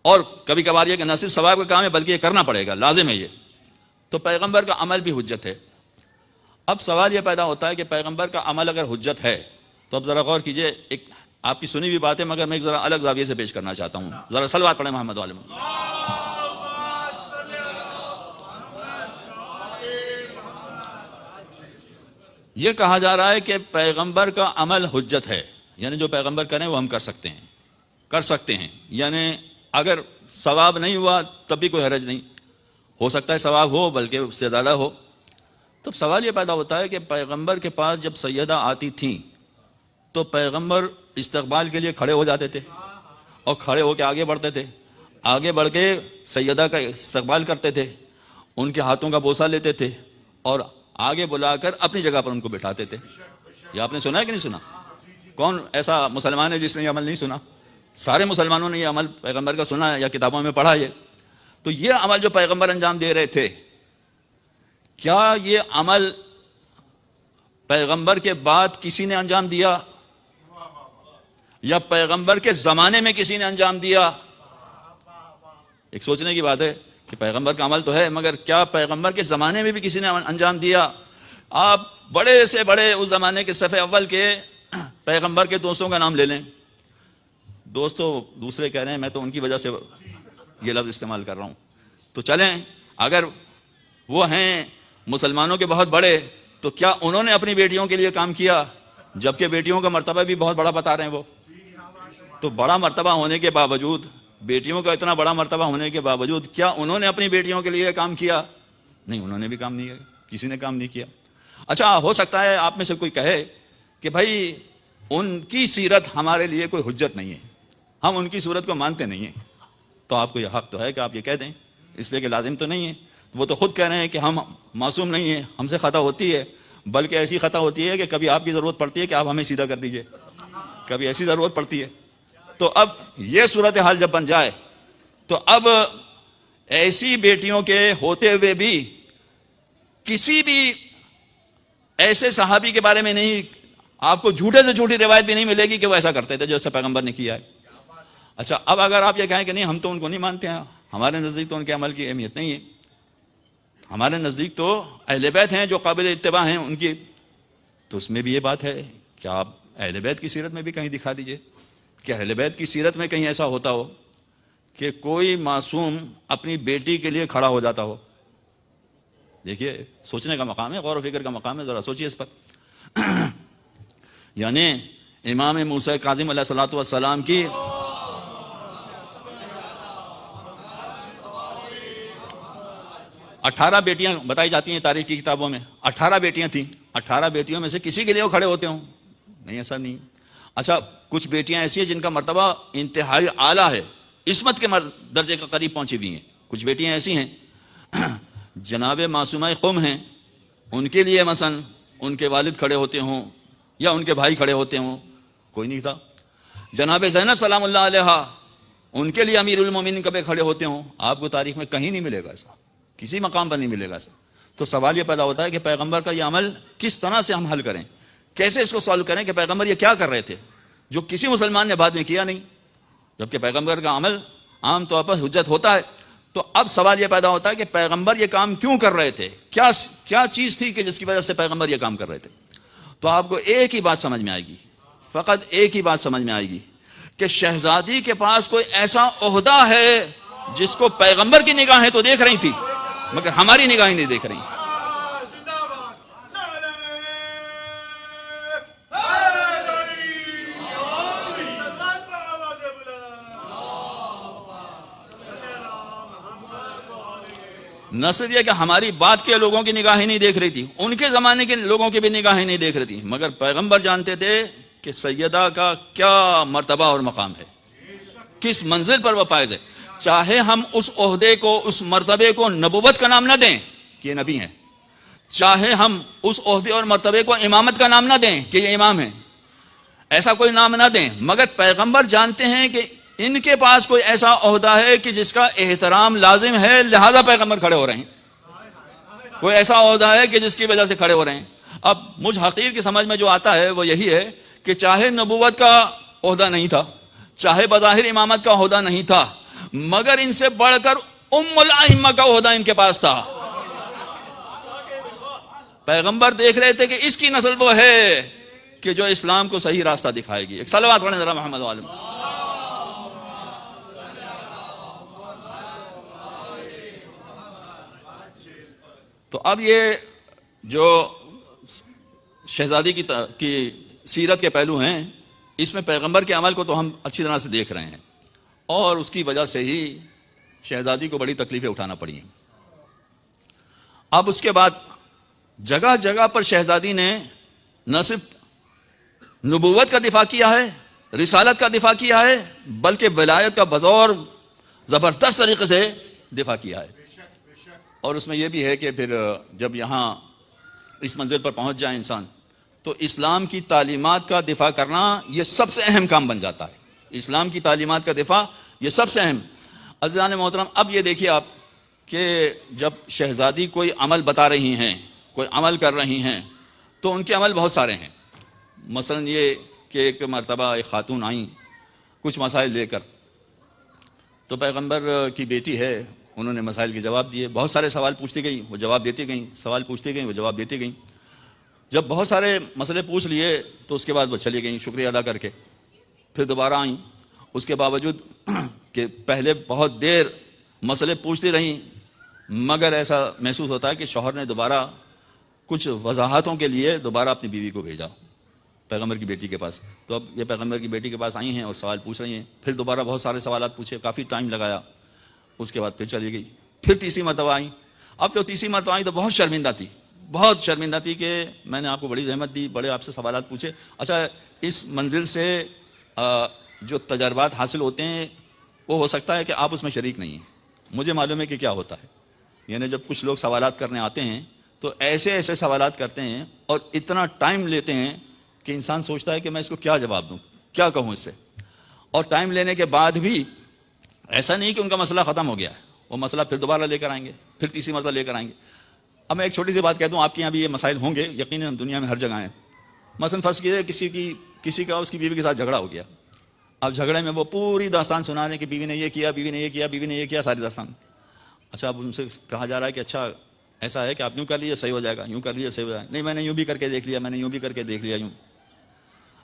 اور کبھی کبھار یہ کہ نہ صرف ثواب کا کام ہے بلکہ یہ کرنا پڑے گا، لازم ہے یہ. تو پیغمبر کا عمل بھی حجت ہے. اب سوال یہ پیدا ہوتا ہے کہ پیغمبر کا عمل اگر حجت ہے تو اب ذرا غور کیجئے، ایک آپ کی سنی ہوئی بات ہے مگر میں ایک ذرا الگ زاویے سے پیش کرنا چاہتا ہوں. ذرا صلوات پڑھیں محمد والے میں. یہ کہا جا رہا ہے کہ پیغمبر کا عمل حجت ہے، یعنی جو پیغمبر کریں وہ ہم کر سکتے ہیں. یعنی اگر ثواب نہیں ہوا تب بھی کوئی حرج نہیں، ہو سکتا ہے ثواب ہو بلکہ اس سے زیادہ ہو. تو سوال یہ پیدا ہوتا ہے کہ پیغمبر کے پاس جب سیدہ آتی تھیں تو پیغمبر استقبال کے لیے کھڑے ہو جاتے تھے اور کھڑے ہو کے آگے بڑھتے تھے، آگے بڑھ کے سیدہ کا استقبال کرتے تھے، ان کے ہاتھوں کا بوسہ لیتے تھے اور آگے بلا کر اپنی جگہ پر ان کو بٹھاتے تھے. یہ آپ نے سنا ہے کہ نہیں سنا؟ کون ایسا مسلمان ہے جس نے یہ عمل نہیں سنا؟ سارے مسلمانوں نے یہ عمل پیغمبر کا سنا ہے یا کتابوں میں پڑھا ہے. تو یہ عمل جو پیغمبر انجام دے رہے تھے، کیا یہ عمل پیغمبر کے بعد کسی نے انجام دیا یا پیغمبر کے زمانے میں کسی نے انجام دیا؟ ایک سوچنے کی بات ہے کہ پیغمبر کا عمل تو ہے مگر کیا پیغمبر کے زمانے میں بھی کسی نے انجام دیا؟ آپ بڑے سے بڑے اس زمانے کے صف اول کے پیغمبر کے دوستوں کا نام لے لیں. دوستوں دوسرے کہہ رہے ہیں، میں تو ان کی وجہ سے یہ لفظ استعمال کر رہا ہوں. تو چلیں اگر وہ ہیں مسلمانوں کے بہت بڑے تو کیا انہوں نے اپنی بیٹیوں کے لیے کام کیا؟ جبکہ بیٹیوں کا مرتبہ بھی بہت بڑا بتا رہے ہیں وہ. تو بڑا مرتبہ ہونے کے باوجود، بیٹیوں کا اتنا بڑا مرتبہ ہونے کے باوجود کیا انہوں نے اپنی بیٹیوں کے لیے کام کیا؟ نہیں، انہوں نے بھی کام نہیں کیا، کسی نے کام نہیں کیا. اچھا، ہو سکتا ہے آپ میں سے کوئی کہے کہ بھائی ان کی سیرت ہمارے لیے کوئی حجت نہیں ہے، ہم ان کی صورت کو مانتے نہیں ہیں. تو آپ کو یہ حق تو ہے کہ آپ یہ کہہ دیں، اس لیے کہ لازم تو نہیں ہے. وہ تو خود کہہ رہے ہیں کہ ہم معصوم نہیں ہیں، ہم سے خطا ہوتی ہے، بلکہ ایسی خطا ہوتی ہے کہ کبھی آپ کی ضرورت پڑتی ہے کہ آپ ہمیں سیدھا کر دیجئے، کبھی ایسی ضرورت پڑتی ہے. تو اب یہ صورتحال جب بن جائے تو اب ایسی بیٹیوں کے ہوتے ہوئے بھی کسی بھی ایسے صحابی کے بارے میں نہیں، آپ کو جھوٹے سے جھوٹی روایت بھی نہیں ملے گی کہ وہ ایسا کرتے تھے جیسے پیغمبر نے کیا ہے. اچھا، اب اگر آپ یہ کہیں کہ نہیں ہم تو ان کو نہیں مانتے ہیں، ہمارے نزدیک تو ان کے عمل کی اہمیت نہیں ہے، ہمارے نزدیک تو اہل بیت ہیں جو قابل اتباع ہیں ان کی، تو اس میں بھی یہ بات ہے کہ آپ اہل بیت کی سیرت میں بھی کہیں دکھا دیجئے کہ اہل بیت کی سیرت میں کہیں ایسا ہوتا ہو کہ کوئی معصوم اپنی بیٹی کے لیے کھڑا ہو جاتا ہو. دیکھیے، سوچنے کا مقام ہے، غور و فکر کا مقام ہے، ذرا سوچیے اس پر. یعنی امام موسیٰ کاظم علیہ الصلوۃ والسلام کی 18 بیٹیاں بتائی جاتی ہیں تاریخ کی کتابوں میں، 18 بیٹیاں تھیں. 18 بیٹیوں میں سے کسی کے لیے وہ کھڑے ہوتے ہوں؟ نہیں، ایسا نہیں. اچھا، کچھ بیٹیاں ایسی ہیں جن کا مرتبہ انتہائی اعلیٰ ہے، عصمت کے درجے کا قریب پہنچی ہوئی ہیں. کچھ بیٹیاں ایسی ہیں جناب معصومہ قوم ہیں، ان کے لیے مثلا ان کے والد کھڑے ہوتے ہوں یا ان کے بھائی کھڑے ہوتے ہوں، کوئی نہیں تھا. جناب زینب سلام اللہ علیہا، ان کے لیے امیر المومنین کبھی کھڑے ہوتے ہوں، آپ کو تاریخ میں کہیں نہیں ملے گا ایسا، کسی مقام پر نہیں ملے گا ایسا. تو سوال یہ پیدا ہوتا ہے کہ پیغمبر کا یہ عمل کس طرح سے ہم حل کریں، کیسے اس کو سالو کریں کہ پیغمبر یہ کیا کر رہے تھے جو کسی مسلمان نے بعد میں کیا نہیں، جبکہ پیغمبر کا عمل عام طور پر حجت ہوتا ہے. تو اب سوال یہ پیدا ہوتا ہے کہ پیغمبر یہ کام کیوں کر رہے تھے، کیا چیز تھی کہ جس کی وجہ سے پیغمبر یہ کام کر رہے تھے. تو آپ کو ایک ہی بات سمجھ میں آئے گی، فقط ایک ہی بات سمجھ میں آئے گی کہ شہزادی کے پاس کوئی ایسا عہدہ ہے جس کو پیغمبر کی نگاہیں تو دیکھ رہی تھی مگر ہماری نگاہیں نہیں دیکھ رہی. نہ صرف یہ کہ ہماری بات کے لوگوں کی نگاہیں نہیں دیکھ رہی تھی، ان کے زمانے کے لوگوں کی بھی نگاہیں نہیں دیکھ رہی تھی، مگر پیغمبر جانتے تھے کہ سیدہ کا کیا مرتبہ اور مقام ہے، کس منزل پر وہ فائز ہے. چاہے ہم اس عہدے کو، اس مرتبے کو نبوت کا نام نہ دیں کہ یہ نبی ہیں، چاہے ہم اس عہدے اور مرتبے کو امامت کا نام نہ دیں کہ یہ امام ہیں، ایسا کوئی نام نہ دیں، مگر پیغمبر جانتے ہیں کہ ان کے پاس کوئی ایسا عہدہ ہے کہ جس کا احترام لازم ہے، لہذا پیغمبر کھڑے ہو رہے ہیں. کوئی ایسا عہدہ ہے کہ جس کی وجہ سے کھڑے ہو رہے ہیں. اب مجھ حقیر کی سمجھ میں جو آتا ہے وہ یہی ہے کہ چاہے نبوت کا عہدہ نہیں تھا، چاہے بظاہر امامت کا عہدہ نہیں تھا، مگر ان سے بڑھ کر ام الائمہ کا عہدہ ان کے پاس تھا. پیغمبر دیکھ رہے تھے کہ اس کی نسل وہ ہے کہ جو اسلام کو صحیح راستہ دکھائے گی. ایک صلوات پڑھیں ذرا محمد عالم. تو اب یہ جو شہزادی کی سیرت کے پہلو ہیں، اس میں پیغمبر کے عمل کو تو ہم اچھی طرح سے دیکھ رہے ہیں، اور اس کی وجہ سے ہی شہزادی کو بڑی تکلیفیں اٹھانا پڑی ہیں. اب اس کے بعد جگہ جگہ پر شہزادی نے نہ صرف نبوت کا دفاع کیا ہے، رسالت کا دفاع کیا ہے، بلکہ ولایت کا بطور زبردست طریقے سے دفاع کیا ہے. اور اس میں یہ بھی ہے کہ پھر جب یہاں اس منزل پر پہنچ جائے انسان، تو اسلام کی تعلیمات کا دفاع کرنا یہ سب سے اہم کام بن جاتا ہے. اسلام کی تعلیمات کا دفاع یہ سب سے اہم. عزیزان محترم، اب یہ دیکھیے آپ کہ جب شہزادی کوئی عمل بتا رہی ہیں، کوئی عمل کر رہی ہیں، تو ان کے عمل بہت سارے ہیں. مثلا یہ کہ ایک مرتبہ ایک خاتون آئیں کچھ مسائل لے کر، تو پیغمبر کی بیٹی ہے، انہوں نے مسائل کے جواب دیے. بہت سارے سوال پوچھتی گئیں، وہ جواب دیتی گئیں، سوال پوچھتی گئیں، وہ جواب دیتی گئیں. جب بہت سارے مسئلے پوچھ لیے تو اس کے بعد وہ چلی گئیں شکریہ ادا کر کے. پھر دوبارہ آئیں، اس کے باوجود کہ پہلے بہت دیر مسئلے پوچھتی رہیں، مگر ایسا محسوس ہوتا ہے کہ شوہر نے دوبارہ کچھ وضاحتوں کے لیے دوبارہ اپنی بیوی کو بھیجا پیغمبر کی بیٹی کے پاس. تو اب یہ پیغمبر کی بیٹی کے پاس آئی ہیں اور سوال پوچھ رہی ہیں. پھر دوبارہ بہت سارے سوالات پوچھے، کافی ٹائم لگایا. اس کے بعد پھر چلی گئی. پھر تیسری مرتبہ آئیں. اب جو تیسری مرتبہ آئیں تو بہت شرمندہ تھی، بہت شرمندہ تھی کہ میں نے آپ کو بڑی زحمت دی، بڑے آپ سے سوالات پوچھے. اچھا، اس منزل سے جو تجربات حاصل ہوتے ہیں وہ ہو سکتا ہے کہ آپ اس میں شریک نہیں ہیں. مجھے معلوم ہے کہ کیا ہوتا ہے. یعنی جب کچھ لوگ سوالات کرنے آتے ہیں تو ایسے ایسے سوالات کرتے ہیں اور اتنا ٹائم لیتے ہیں کہ انسان سوچتا ہے کہ میں اس کو کیا جواب دوں، کیا کہوں اس سے. اور ٹائم لینے کے بعد بھی ایسا نہیں کہ ان کا مسئلہ ختم ہو گیا ہے، وہ مسئلہ پھر دوبارہ لے کر آئیں گے، پھر تیسری مرتبہ لے کر آئیں گے. اب میں ایک چھوٹی سی بات کہہ دوں، آپ کے یہاں بھی یہ مسائل ہوں گے، یقیناً دنیا میں ہر جگہ ہیں. مثلا فرض کیجیے کسی کا اس کی بیوی کے ساتھ جھگڑا ہو گیا. اب جھگڑے میں وہ پوری داستان سنا رہے ہیں کہ بیوی نے یہ کیا، بیوی نے یہ کیا، بیوی نے یہ کیا، ساری داستان. اچھا، اب ان سے کہا جا رہا ہے کہ اچھا ایسا ہے کہ آپ یوں کر لیجیے صحیح ہو جائے گا، یوں کر لیجیے صحیح ہو جائے گا. نہیں، میں نے یوں بھی کر کے دیکھ لیا، میں نے یوں بھی کر کے دیکھ لیا، یوں.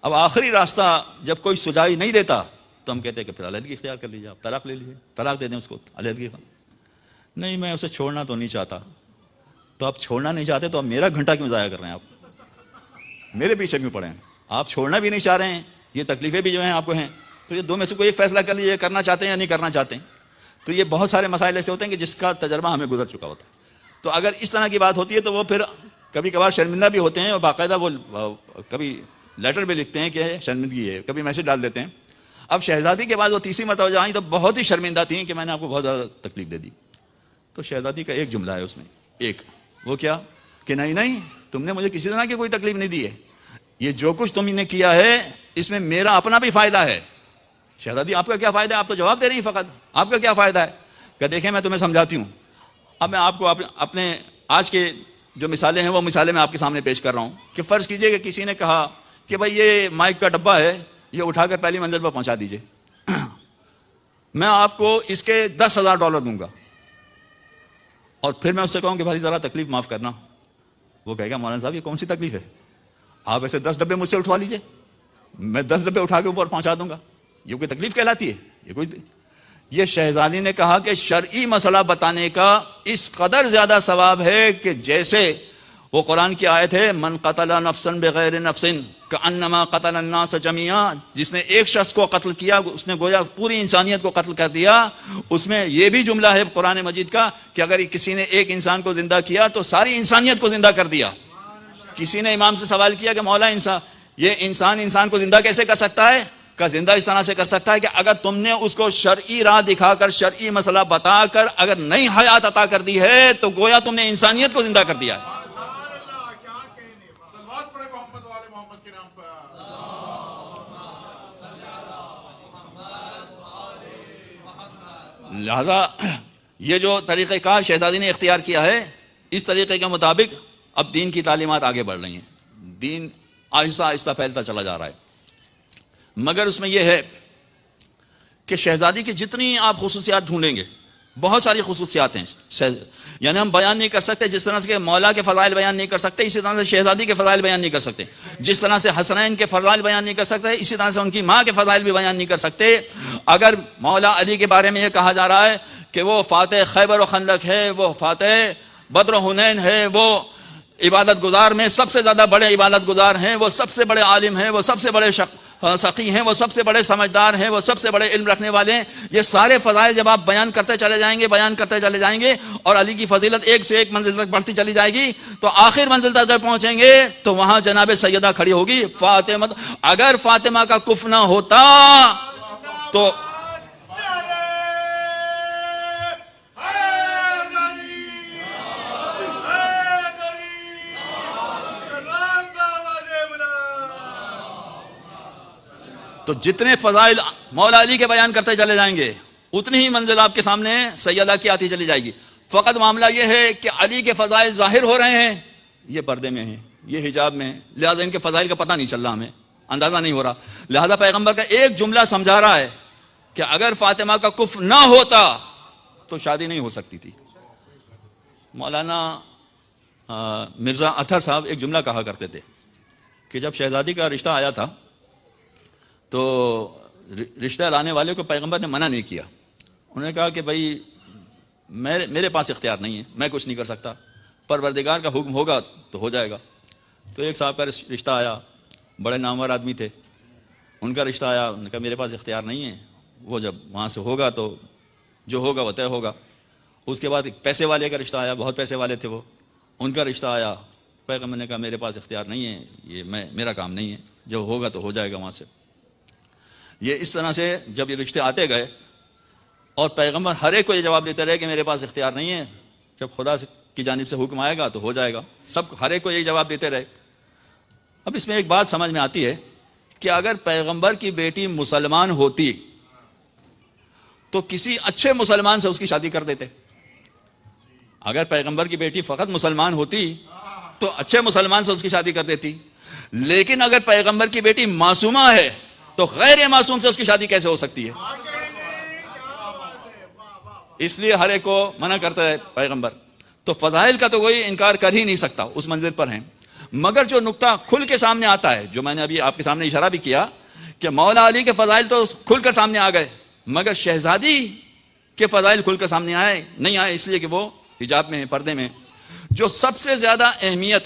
اب آخری راستہ جب کوئی سجائی نہیں دیتا تو ہم کہتے ہیں کہ پھر علیحدگی اختیار کر لیجیے، آپ طلاق لے لیجیے، طلاق دے دیں اس کو، علیحدگی کا. نہیں، میں اسے چھوڑنا تو نہیں چاہتا. تو آپ چھوڑنا نہیں چاہتے تو اب میرا گھنٹہ کیوں ضائع کر رہے ہیں؟ آپ میرے پیچھے کیوں پڑے ہیں؟ آپ چھوڑنا بھی نہیں چاہ رہے ہیں، یہ تکلیفیں بھی جو ہیں آپ کو ہیں. تو یہ دو میں سے کوئی ایک فیصلہ کر لیجیے، کرنا چاہتے ہیں یا نہیں کرنا چاہتے ہیں. تو یہ بہت سارے مسائل ایسے ہوتے ہیں کہ جس کا تجربہ ہمیں گزر چکا ہوتا ہے. تو اگر اس طرح کی بات ہوتی ہے تو وہ پھر کبھی کبھار شرمندہ بھی ہوتے ہیں اور باقاعدہ وہ کبھی لیٹر بھی لکھتے ہیں کہ شرمندگی ہے، کبھی میسج ڈال دیتے ہیں. اب شہزادی کے بعد وہ تیسری مرتبہ آئیں تو بہت ہی شرمندہ تھیں کہ میں نے آپ کو بہت زیادہ تکلیف دے دی. تو شہزادی کا ایک جملہ ہے اس میں، ایک وہ کیا کہ نہیں، تم نے مجھے کسی طرح کی کوئی تکلیف نہیں دی ہے. یہ جو کچھ تم نے کیا ہے اس میں میرا اپنا بھی فائدہ ہے. شہزادی، آپ کا کیا فائدہ ہے؟ آپ تو جواب دے رہی ہیں فقط، آپ کا کیا فائدہ ہے؟ کہ دیکھیں میں تمہیں سمجھاتی ہوں. اب میں آپ کو اپنے آج کے جو مثالیں ہیں وہ مثالیں میں آپ کے سامنے پیش کر رہا ہوں. کہ فرض کیجئے کہ کسی نے کہا کہ بھائی یہ مائک کا ڈبہ ہے، یہ اٹھا کر پہلی منزل پر پہنچا دیجئے، میں آپ کو اس کے $10,000 دوں گا. اور پھر میں اس سے کہوں کہ بھائی ذرا تکلیف معاف کرنا. وہ کہے گا مولانا صاحب یہ کون سی تکلیف ہے؟ آپ ایسے 10 ڈبے مجھ سے اٹھوا لیجئے، میں 10 ڈبے اٹھا کے اوپر پہنچا دوں گا. یہ کوئی تکلیف کہلاتی ہے؟ یہ شہزادی نے کہا کہ شرعی مسئلہ بتانے کا اس قدر زیادہ ثواب ہے کہ جیسے وہ قرآن کی آیت ہے، من قتل نفسا بغیر نفس کانما قتل الناس جميعا، جس نے ایک شخص کو قتل کیا اس نے گویا پوری انسانیت کو قتل کر دیا. اس میں یہ بھی جملہ ہے قرآن مجید کا کہ اگر کسی نے ایک انسان کو زندہ کیا تو ساری انسانیت کو زندہ کر دیا. کسی نے امام سے سوال کیا کہ مولا یہ انسان کو زندہ کیسے کر سکتا ہے؟ کا زندہ اس طرح سے کر سکتا ہے کہ اگر تم نے اس کو شرعی راہ دکھا کر، شرعی مسئلہ بتا کر اگر نئی حیات عطا کر دی ہے تو گویا تم نے انسانیت کو زندہ کر دیا ہے. لہذا یہ جو طریقہ کار شہزادی نے اختیار کیا ہے، اس طریقے کے مطابق اب دین کی تعلیمات آگے بڑھ رہی ہیں. دین آہستہ آہستہ پھیلتا چلا جا رہا ہے. مگر اس میں یہ ہے کہ شہزادی کی جتنی آپ خصوصیات ڈھونڈیں گے بہت ساری خصوصیات ہیں، یعنی ہم بیان نہیں کر سکتے، جس طرح سے مولا کے فضائل بیان نہیں کر سکتے اسی طرح سے شہزادی کے فضائل بیان نہیں کر سکتے، جس طرح سے حسنین کے فضائل بیان نہیں کر سکتے اسی طرح سے ان کی ماں کے فضائل بھی بیان نہیں کر سکتے۔ اگر مولا علی کے بارے میں یہ کہا جا رہا ہے کہ وہ فاتح خیبر و خندق ہے، وہ فاتح بدر و حنین ہے، وہ عبادت گزار میں سب سے زیادہ بڑے عبادت گزار ہیں، وہ سب سے بڑے عالم ہیں، وہ سب سے بڑے سخی ہیں، وہ سب سے بڑے سمجھدار ہیں، وہ سب سے بڑے علم رکھنے والے ہیں، یہ سارے فضائل جب آپ بیان کرتے چلے جائیں گے اور علی کی فضیلت ایک سے ایک منزل تک بڑھتی چلی جائے گی، تو آخر منزل تک جب پہنچیں گے تو وہاں جناب سیدہ کھڑی ہوگی فاطمہ۔ اگر فاطمہ کا کف نہ ہوتا تو جتنے فضائل مولا علی کے بیان کرتے چلے جائیں گے اتنی ہی منزل آپ کے سامنے سیدہ کی آتی چلی جائے گی۔ فقط معاملہ یہ ہے کہ علی کے فضائل ظاہر ہو رہے ہیں، یہ پردے میں ہیں، یہ حجاب میں ہیں، لہذا ان کے فضائل کا پتہ نہیں چل رہا، ہمیں اندازہ نہیں ہو رہا، لہذا پیغمبر کا ایک جملہ سمجھا رہا ہے کہ اگر فاطمہ کا کف نہ ہوتا تو شادی نہیں ہو سکتی تھی۔ مولانا مرزا اطہر صاحب ایک جملہ کہا کرتے تھے کہ جب شہزادی کا رشتہ آیا تھا تو رشتہ لانے والے کو پیغمبر نے منع نہیں کیا، انہوں نے کہا کہ بھائی میرے پاس اختیار نہیں ہے، میں کچھ نہیں کر سکتا، پروردگار کا حکم ہوگا تو ہو جائے گا۔ تو ایک صاحب کا رشتہ آیا، بڑے نامور آدمی تھے، ان کا رشتہ آیا، انہوں نے کہا میرے پاس اختیار نہیں ہے، وہ جب وہاں سے ہوگا تو جو ہوگا وہ طے ہوگا۔ اس کے بعد ایک پیسے والے کا رشتہ آیا، بہت پیسے والے تھے وہ، ان کا رشتہ آیا، پیغمبر نے کہا میرے پاس اختیار نہیں ہے، یہ میرا کام نہیں ہے، جو ہوگا تو ہو جائے گا وہاں سے۔ یہ اس طرح سے جب یہ رشتے آتے گئے اور پیغمبر ہر ایک کو یہ جواب دیتے رہے کہ میرے پاس اختیار نہیں ہے، جب خدا کی جانب سے حکم آئے گا تو ہو جائے گا، ہر ایک کو یہی جواب دیتے رہے۔ اب اس میں ایک بات سمجھ میں آتی ہے کہ اگر پیغمبر کی بیٹی مسلمان ہوتی تو کسی اچھے مسلمان سے اس کی شادی کر دیتے۔ اگر پیغمبر کی بیٹی فقط مسلمان ہوتی تو اچھے مسلمان سے اس کی شادی کر دیتی، لیکن اگر پیغمبر کی بیٹی معصومہ ہے تو غیر معصوم سے اس کی شادی کیسے ہو سکتی ہے؟ اس لیے ہر ایک کو منع کرتا ہے پیغمبر۔ تو فضائل کا تو کوئی انکار کر ہی نہیں سکتا، اس منزل پر ہیں، مگر جو نقطہ کھل کے سامنے آتا ہے، جو میں نے ابھی آپ کے سامنے اشارہ بھی کیا کہ مولا علی کے فضائل تو کھل کر سامنے آ گئے، مگر شہزادی کے فضائل کھل کر سامنے نہیں آئے، اس لیے کہ وہ حجاب میں ہیں، پردے میں۔ جو سب سے زیادہ اہمیت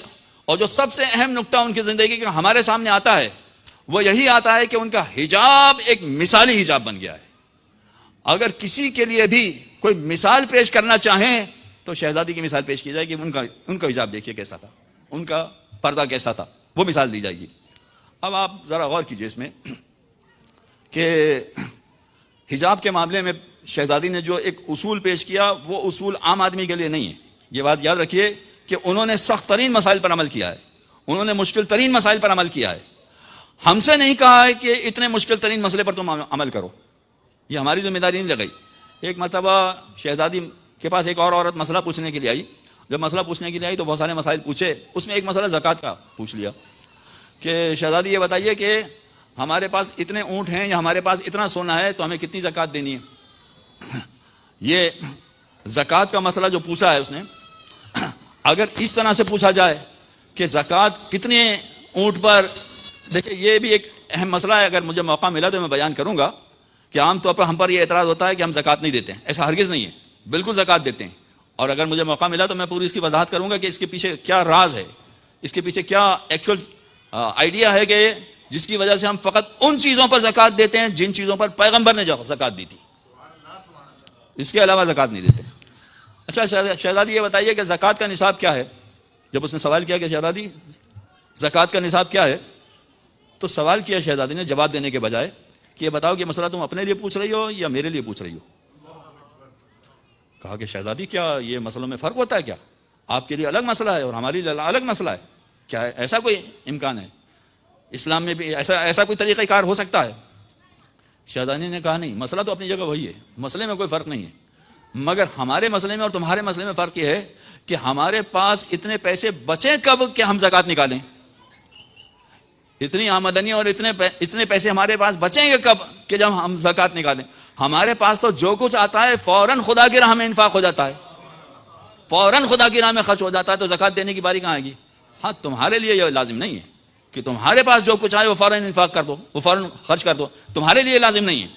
اور جو سب سے اہم نقطہ ان کی زندگی کا ہمارے سامنے آتا ہے وہ یہی آتا ہے کہ ان کا حجاب ایک مثالی حجاب بن گیا ہے۔ اگر کسی کے لیے بھی کوئی مثال پیش کرنا چاہیں تو شہزادی کی مثال پیش کی جائے گی، ان کا حجاب دیکھیے کیسا تھا، ان کا پردہ کیسا تھا، وہ مثال دی جائے گی۔ اب آپ ذرا غور کیجئے اس میں کہ حجاب کے معاملے میں شہزادی نے جو ایک اصول پیش کیا وہ اصول عام آدمی کے لیے نہیں ہے۔ یہ بات یاد رکھیے کہ انہوں نے سخت ترین مسائل پر عمل کیا ہے، انہوں نے مشکل ترین مسائل پر عمل کیا ہے۔ ہم سے نہیں کہا ہے کہ اتنے مشکل ترین مسئلے پر تم عمل کرو، یہ ہماری ذمہ داری نہیں لگائی۔ ایک مرتبہ شہزادی کے پاس ایک اور عورت مسئلہ پوچھنے کے لیے آئی، جب مسئلہ پوچھنے کے لیے آئی تو بہت سارے مسائل پوچھے، اس میں ایک مسئلہ زکوٰۃ کا پوچھ لیا کہ شہزادی یہ بتائیے کہ ہمارے پاس اتنے اونٹ ہیں یا ہمارے پاس اتنا سونا ہے تو ہمیں کتنی زکوٰۃ دینی ہے۔ یہ زکوٰۃ کا مسئلہ جو پوچھا ہے اس نے، اگر اس طرح سے پوچھا جائے کہ زکوٰۃ کتنے اونٹ پر، دیکھیں یہ بھی ایک اہم مسئلہ ہے، اگر مجھے موقع ملا تو میں بیان کروں گا کہ عام طور پر ہم پر یہ اعتراض ہوتا ہے کہ ہم زکوٰۃ نہیں دیتے ہیں، ایسا ہرگز نہیں ہے، بالکل زکوٰۃ دیتے ہیں، اور اگر مجھے موقع ملا تو میں پوری اس کی وضاحت کروں گا کہ اس کے پیچھے کیا راز ہے، اس کے پیچھے کیا ایکچوئل آئیڈیا ہے کہ جس کی وجہ سے ہم فقط ان چیزوں پر زکوٰۃ دیتے ہیں جن چیزوں پر پیغمبر نے زکوٰۃ دی تھی، اس کے علاوہ زکوٰۃ نہیں دیتے۔ اچھا شہزادی یہ بتائیے کہ زکوٰۃ کا نصاب کیا ہے؟ جب اس نے سوال کیا کہ شہزادی زکوٰۃ کا نصاب کیا ہے، تو سوال کیا شہزادی نے جواب دینے کے بجائے کہ یہ بتاؤ کہ مسئلہ تم اپنے لیے پوچھ رہی ہو یا میرے لیے پوچھ رہی ہو؟ کہا کہ شہزادی کیا یہ مسئلوں میں فرق ہوتا ہے کیا؟ آپ کے لیے الگ مسئلہ ہے اور ہمارے لیے الگ مسئلہ ہے، کیا ایسا کوئی امکان ہے؟ اسلام میں بھی ایسا کوئی طریقہ کار ہو سکتا ہے؟ شہزادی نے کہا نہیں، مسئلہ تو اپنی جگہ وہی ہے، مسئلے میں کوئی فرق نہیں ہے، مگر ہمارے مسئلے میں اور تمہارے مسئلے میں فرق یہ ہے کہ ہمارے پاس اتنے پیسے بچیں کب کہ ہم زکوٰۃ نکالیں، اتنی آمدنی اور اتنے پیسے ہمارے پاس بچیں گے کب کہ جب ہم زکوٰۃ نکالیں۔ ہمارے پاس تو جو کچھ آتا ہے فوراً خدا کی راہ میں انفاق ہو جاتا ہے، فوراً خدا کی راہ میں خرچ ہو جاتا ہے، تو زکوٰۃ دینے کی باری کہاں آئے گی؟ ہاں تمہارے لیے یہ لازم نہیں ہے کہ تمہارے پاس جو کچھ آئے وہ فوراً انفاق کر دو، وہ فوراً خرچ کر دو، تمہارے لیے لازم نہیں ہے۔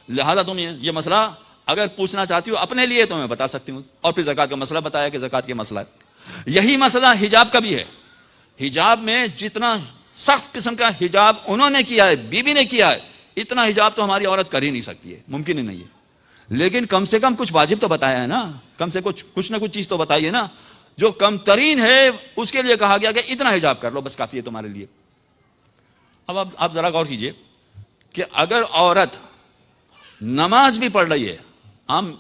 لہذا تم یہ مسئلہ اگر پوچھنا چاہتی ہو اپنے لیے تو میں بتا سکتی ہوں، اور پھر زکوٰۃ کا مسئلہ بتایا کہ زکوٰۃ کا مسئلہ ہے۔ یہی مسئلہ حجاب کا بھی ہے۔ حجاب میں جتنا سخت قسم کا حجاب انہوں نے کیا ہے، بی بی نے کیا ہے، اتنا حجاب تو ہماری عورت کر ہی نہیں سکتی ہے، ممکن ہی نہیں ہے۔ لیکن کم سے کم کچھ واجب تو بتایا ہے نا، کم سے کچھ نہ کچھ چیز تو بتائیے نا، جو کم ترین ہے اس کے لیے کہا گیا کہ اتنا حجاب کر لو، بس کافی ہے تمہارے لیے۔ اب آپ ذرا غور کیجئے کہ اگر عورت نماز بھی پڑھ رہی ہے، عام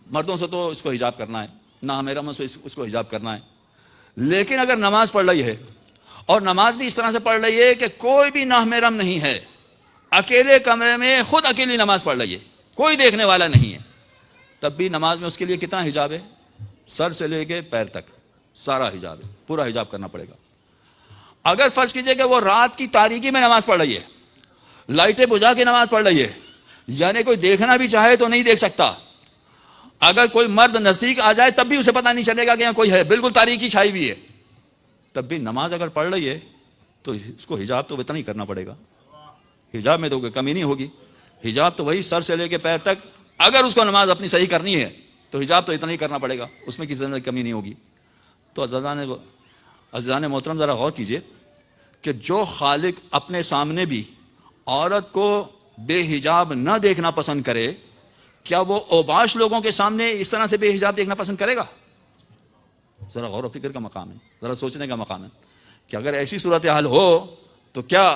مردوں سے تو اس کو حجاب کرنا ہے، ناحرم سے اس کو حجاب کرنا ہے، لیکن اگر نماز پڑھ رہی ہے اور نماز بھی اس طرح سے پڑھ رہی ہے کہ کوئی بھی ناحرم نہیں ہے، اکیلے کمرے میں خود اکیلی نماز پڑھ رہی ہے، کوئی دیکھنے والا نہیں ہے، تب بھی نماز میں اس کے لیے کتنا حجاب ہے؟ سر سے لے کے پیر تک سارا حجاب ہے، پورا حجاب کرنا پڑے گا۔ اگر فرض کیجئے کہ وہ رات کی تاریکی میں نماز پڑھ رہی ہے، لائٹیں بجھا کے نماز پڑھ رہی ہے، یعنی کوئی دیکھنا بھی چاہے تو نہیں دیکھ سکتا، اگر کوئی مرد نزدیک آ جائے تب بھی اسے پتہ نہیں چلے گا کہ یہاں کوئی ہے، بالکل تاریکی چھائی ہوئی ہے، تب بھی نماز اگر پڑھ رہی ہے تو اس کو حجاب تو اتنا ہی کرنا پڑے گا، حجاب میں تو کوئی کمی نہیں ہوگی، حجاب تو وہی سر سے لے کے پیر تک، اگر اس کو نماز اپنی صحیح کرنی ہے تو حجاب تو اتنا ہی کرنا پڑے گا، اس میں کسی طرح کی کمی نہیں ہوگی۔ تو عزیزان محترم ذرا غور کیجئے کہ جو خالق اپنے سامنے بھی عورت کو بے حجاب نہ دیکھنا پسند کرے، کیا وہ اوباش لوگوں کے سامنے اس طرح سے بے حجاب دیکھنا پسند کرے گا؟ ذرا غور و فکر کا مقام ہے، ذرا سوچنے کا مقام ہے کہ اگر ایسی صورتحال ہو تو کیا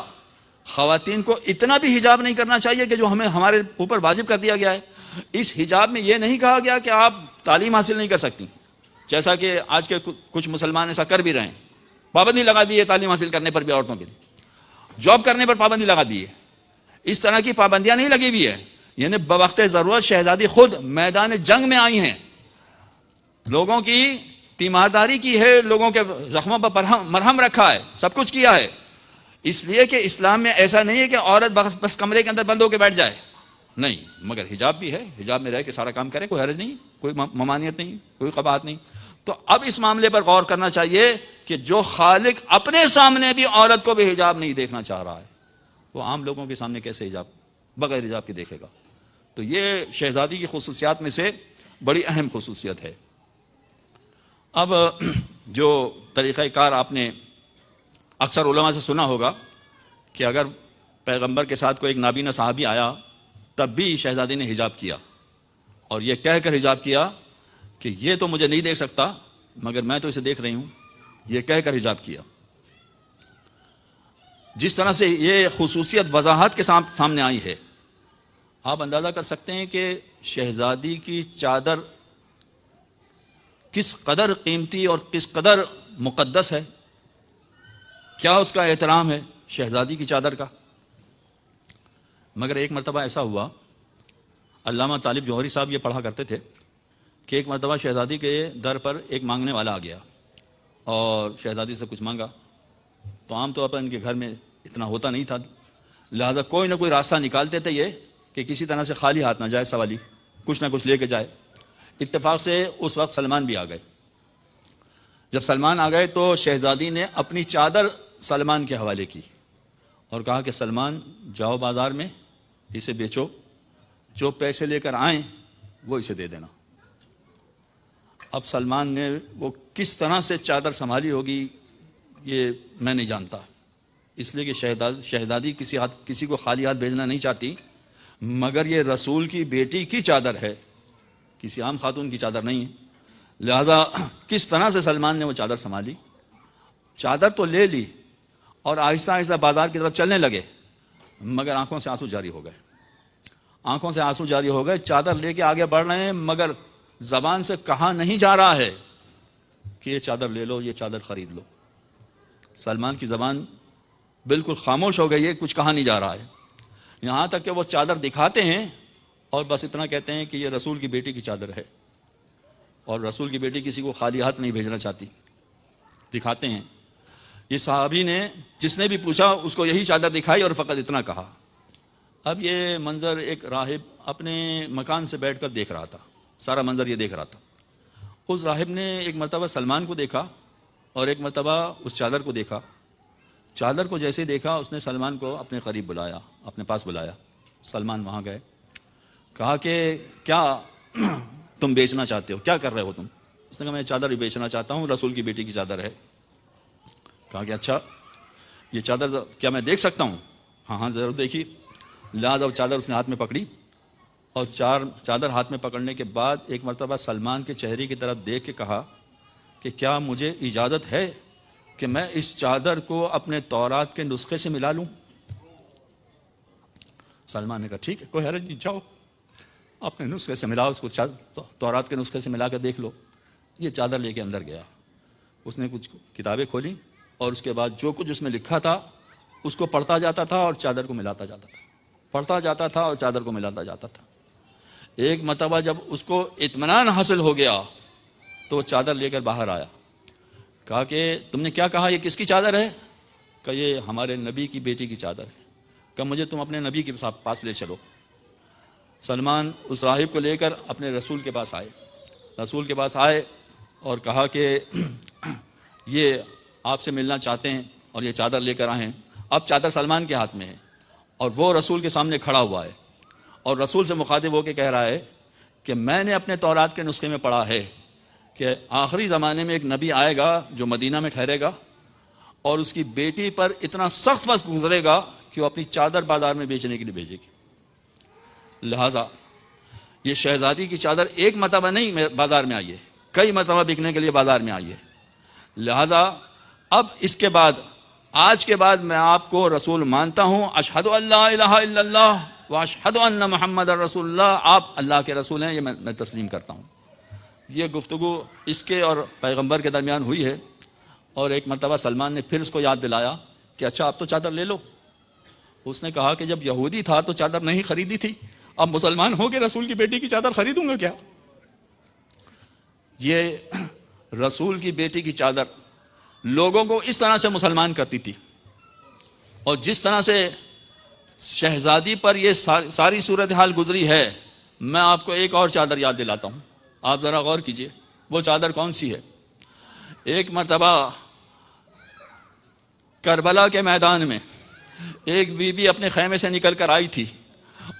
خواتین کو اتنا بھی حجاب نہیں کرنا چاہیے کہ جو ہمارے اوپر واجب کر دیا گیا ہے؟ اس حجاب میں یہ نہیں کہا گیا کہ آپ تعلیم حاصل نہیں کر سکتی، جیسا کہ آج کے کچھ مسلمان ایسا کر بھی رہے ہیں، پابندی لگا دی ہے تعلیم حاصل کرنے پر بھی، عورتوں کے لیے جاب کرنے پر پابندی لگا دی ہے۔ اس طرح کی پابندیاں نہیں لگی ہوئی ہے، یعنی بوقت ضرورت شہزادی خود میدان جنگ میں آئی ہیں، لوگوں کی تیمارداری کی ہے، لوگوں کے زخموں پر مرہم رکھا ہے، سب کچھ کیا ہے، اس لیے کہ اسلام میں ایسا نہیں ہے کہ عورت بس کمرے کے اندر بند ہو کے بیٹھ جائے، نہیں، مگر حجاب بھی ہے، حجاب میں رہ کے سارا کام کرے، کوئی حرج نہیں، کوئی ممانعت نہیں، کوئی قباحت نہیں۔ تو اب اس معاملے پر غور کرنا چاہیے کہ جو خالق اپنے سامنے بھی عورت کو بھی حجاب نہیں دیکھنا چاہ رہا ہے، وہ عام لوگوں کے سامنے کیسے حجاب بغیر حجاب کے دیکھے گا؟ تو یہ شہزادی کی خصوصیات میں سے بڑی اہم خصوصیت ہے۔ اب جو طریقہ کار آپ نے اکثر علماء سے سنا ہوگا کہ اگر پیغمبر کے ساتھ کوئی ایک نابینا صحابی آیا تب بھی شہزادی نے حجاب کیا، اور یہ کہہ کر حجاب کیا کہ یہ تو مجھے نہیں دیکھ سکتا مگر میں تو اسے دیکھ رہی ہوں، یہ کہہ کر حجاب کیا۔ جس طرح سے یہ خصوصیت وضاحت کے سامنے آئی ہے، آپ اندازہ کر سکتے ہیں کہ شہزادی کی چادر کس قدر قیمتی اور کس قدر مقدس ہے، کیا اس کا احترام ہے شہزادی کی چادر کا۔ مگر ایک مرتبہ ایسا ہوا، علامہ طالب جوہری صاحب یہ پڑھا کرتے تھے کہ ایک مرتبہ شہزادی کے در پر ایک مانگنے والا آ گیا اور شہزادی سے کچھ مانگا، تو عام طور پر ان کے گھر میں اتنا ہوتا نہیں تھا، لہذا کوئی نہ کوئی راستہ نکالتے تھے یہ کہ کسی طرح سے خالی ہاتھ نہ جائے سوالی، کچھ نہ کچھ لے کے جائے۔ اتفاق سے اس وقت سلمان بھی آ گئے۔ جب سلمان آ گئے تو شہزادی نے اپنی چادر سلمان کے حوالے کی اور کہا کہ سلمان جاؤ بازار میں اسے بیچو، جو پیسے لے کر آئیں وہ اسے دے دینا۔ اب سلمان نے وہ کس طرح سے چادر سنبھالی ہوگی یہ میں نہیں جانتا، اس لیے کہ شہزادی کسی کو خالی ہاتھ بھیجنا نہیں چاہتی، مگر یہ رسول کی بیٹی کی چادر ہے، کسی عام خاتون کی چادر نہیں ہے، لہذا کس طرح سے سلمان نے وہ چادر سنبھالی، چادر تو لے لی اور آہستہ آہستہ بازار کی طرف چلنے لگے، مگر آنکھوں سے آنسو جاری ہو گئے، آنکھوں سے آنسو جاری ہو گئے، چادر لے کے آگے بڑھ رہے ہیں مگر زبان سے کہا نہیں جا رہا ہے کہ یہ چادر لے لو، یہ چادر خرید لو۔ سلمان کی زبان بالکل خاموش ہو گئی ہے، کچھ کہا نہیں جا رہا ہے، یہاں تک کہ وہ چادر دکھاتے ہیں اور بس اتنا کہتے ہیں کہ یہ رسول کی بیٹی کی چادر ہے، اور رسول کی بیٹی کسی کو خالی ہاتھ نہیں بھیجنا چاہتی، دکھاتے ہیں۔ یہ صحابی نے جس نے بھی پوچھا اس کو یہی چادر دکھائی اور فقط اتنا کہا، اب یہ منظر ایک راہب اپنے مکان سے بیٹھ کر دیکھ رہا تھا، سارا منظر یہ دیکھ رہا تھا۔ اس راہب نے ایک مرتبہ سلمان کو دیکھا اور ایک مرتبہ اس چادر کو دیکھا۔ چادر کو جیسے دیکھا اس نے سلمان کو اپنے قریب بلایا، اپنے پاس بلایا۔ سلمان وہاں گئے، کہا کہ کیا تم بیچنا چاہتے ہو، کیا کر رہے ہو تم؟ اس نے کہا میں چادر بیچنا چاہتا ہوں، رسول کی بیٹی کی چادر ہے۔ کہا کہ اچھا یہ چادر کیا میں دیکھ سکتا ہوں؟ ہاں ہاں ضرور دیکھیے۔ لہٰذا وہ چادر اس نے ہاتھ میں پکڑی اور چادر ہاتھ میں پکڑنے کے بعد ایک مرتبہ سلمان کے چہرے کی طرف دیکھ کے کہا کہ کیا مجھے اجازت ہے کہ میں اس چادر کو اپنے تورات کے نسخے سے ملا لوں؟ سلمان نے کہا ٹھیک ہے، کوئی حرج نہیں، جاؤ اپنے نسخے سے ملاؤ اس کو، تورات کے نسخے سے ملا کر دیکھ لو۔ یہ چادر لے کے اندر گیا، اس نے کچھ کتابیں کھولی اور اس کے بعد جو کچھ اس میں لکھا تھا اس کو پڑھتا جاتا تھا اور چادر کو ملاتا جاتا تھا، پڑھتا جاتا تھا اور چادر کو ملاتا جاتا تھا۔ ایک مرتبہ جب اس کو اطمینان حاصل ہو گیا تو وہ چادر لے کر باہر آیا، کہا کہ تم نے کیا کہا، یہ کس کی چادر ہے؟ کہ یہ ہمارے نبی کی بیٹی کی چادر ہے۔ کہ مجھے تم اپنے نبی کے پاس لے چلو۔ سلمان اس راہب کو لے کر اپنے رسول کے پاس آئے، رسول کے پاس آئے اور کہا کہ یہ آپ سے ملنا چاہتے ہیں اور یہ چادر لے کر آئے ہیں۔ اب چادر سلمان کے ہاتھ میں ہے اور وہ رسول کے سامنے کھڑا ہوا ہے اور رسول سے مخاطب ہو کے کہہ رہا ہے کہ میں نے اپنے تورات کے نسخے میں پڑھا ہے کہ آخری زمانے میں ایک نبی آئے گا جو مدینہ میں ٹھہرے گا اور اس کی بیٹی پر اتنا سخت وقت گزرے گا کہ وہ اپنی چادر بازار میں بیچنے کے لیے بھیجے گی۔ لہذا یہ شہزادی کی چادر ایک مرتبہ نہیں بازار میں آئی ہے، کئی مرتبہ بکنے کے لیے بازار میں آئی ہے۔ لہذا اب اس کے بعد، آج کے بعد میں آپ کو رسول مانتا ہوں، اشہد ان لا الہ الا اللہ واشہد ان محمد رسول اللہ، آپ اللہ کے رسول ہیں، یہ میں تسلیم کرتا ہوں۔ یہ گفتگو اس کے اور پیغمبر کے درمیان ہوئی ہے اور ایک مرتبہ سلمان نے پھر اس کو یاد دلایا کہ اچھا اب تو چادر لے لو۔ اس نے کہا کہ جب یہودی تھا تو چادر نہیں خریدی تھی، اب مسلمان ہو کے رسول کی بیٹی کی چادر خریدوں گا کیا؟ یہ رسول کی بیٹی کی چادر لوگوں کو اس طرح سے مسلمان کرتی تھی، اور جس طرح سے شہزادی پر یہ ساری صورتحال گزری ہے، میں آپ کو ایک اور چادر یاد دلاتا ہوں، آپ ذرا غور کیجئے وہ چادر کون سی ہے۔ ایک مرتبہ کربلا کے میدان میں ایک بی بی اپنے خیمے سے نکل کر آئی تھی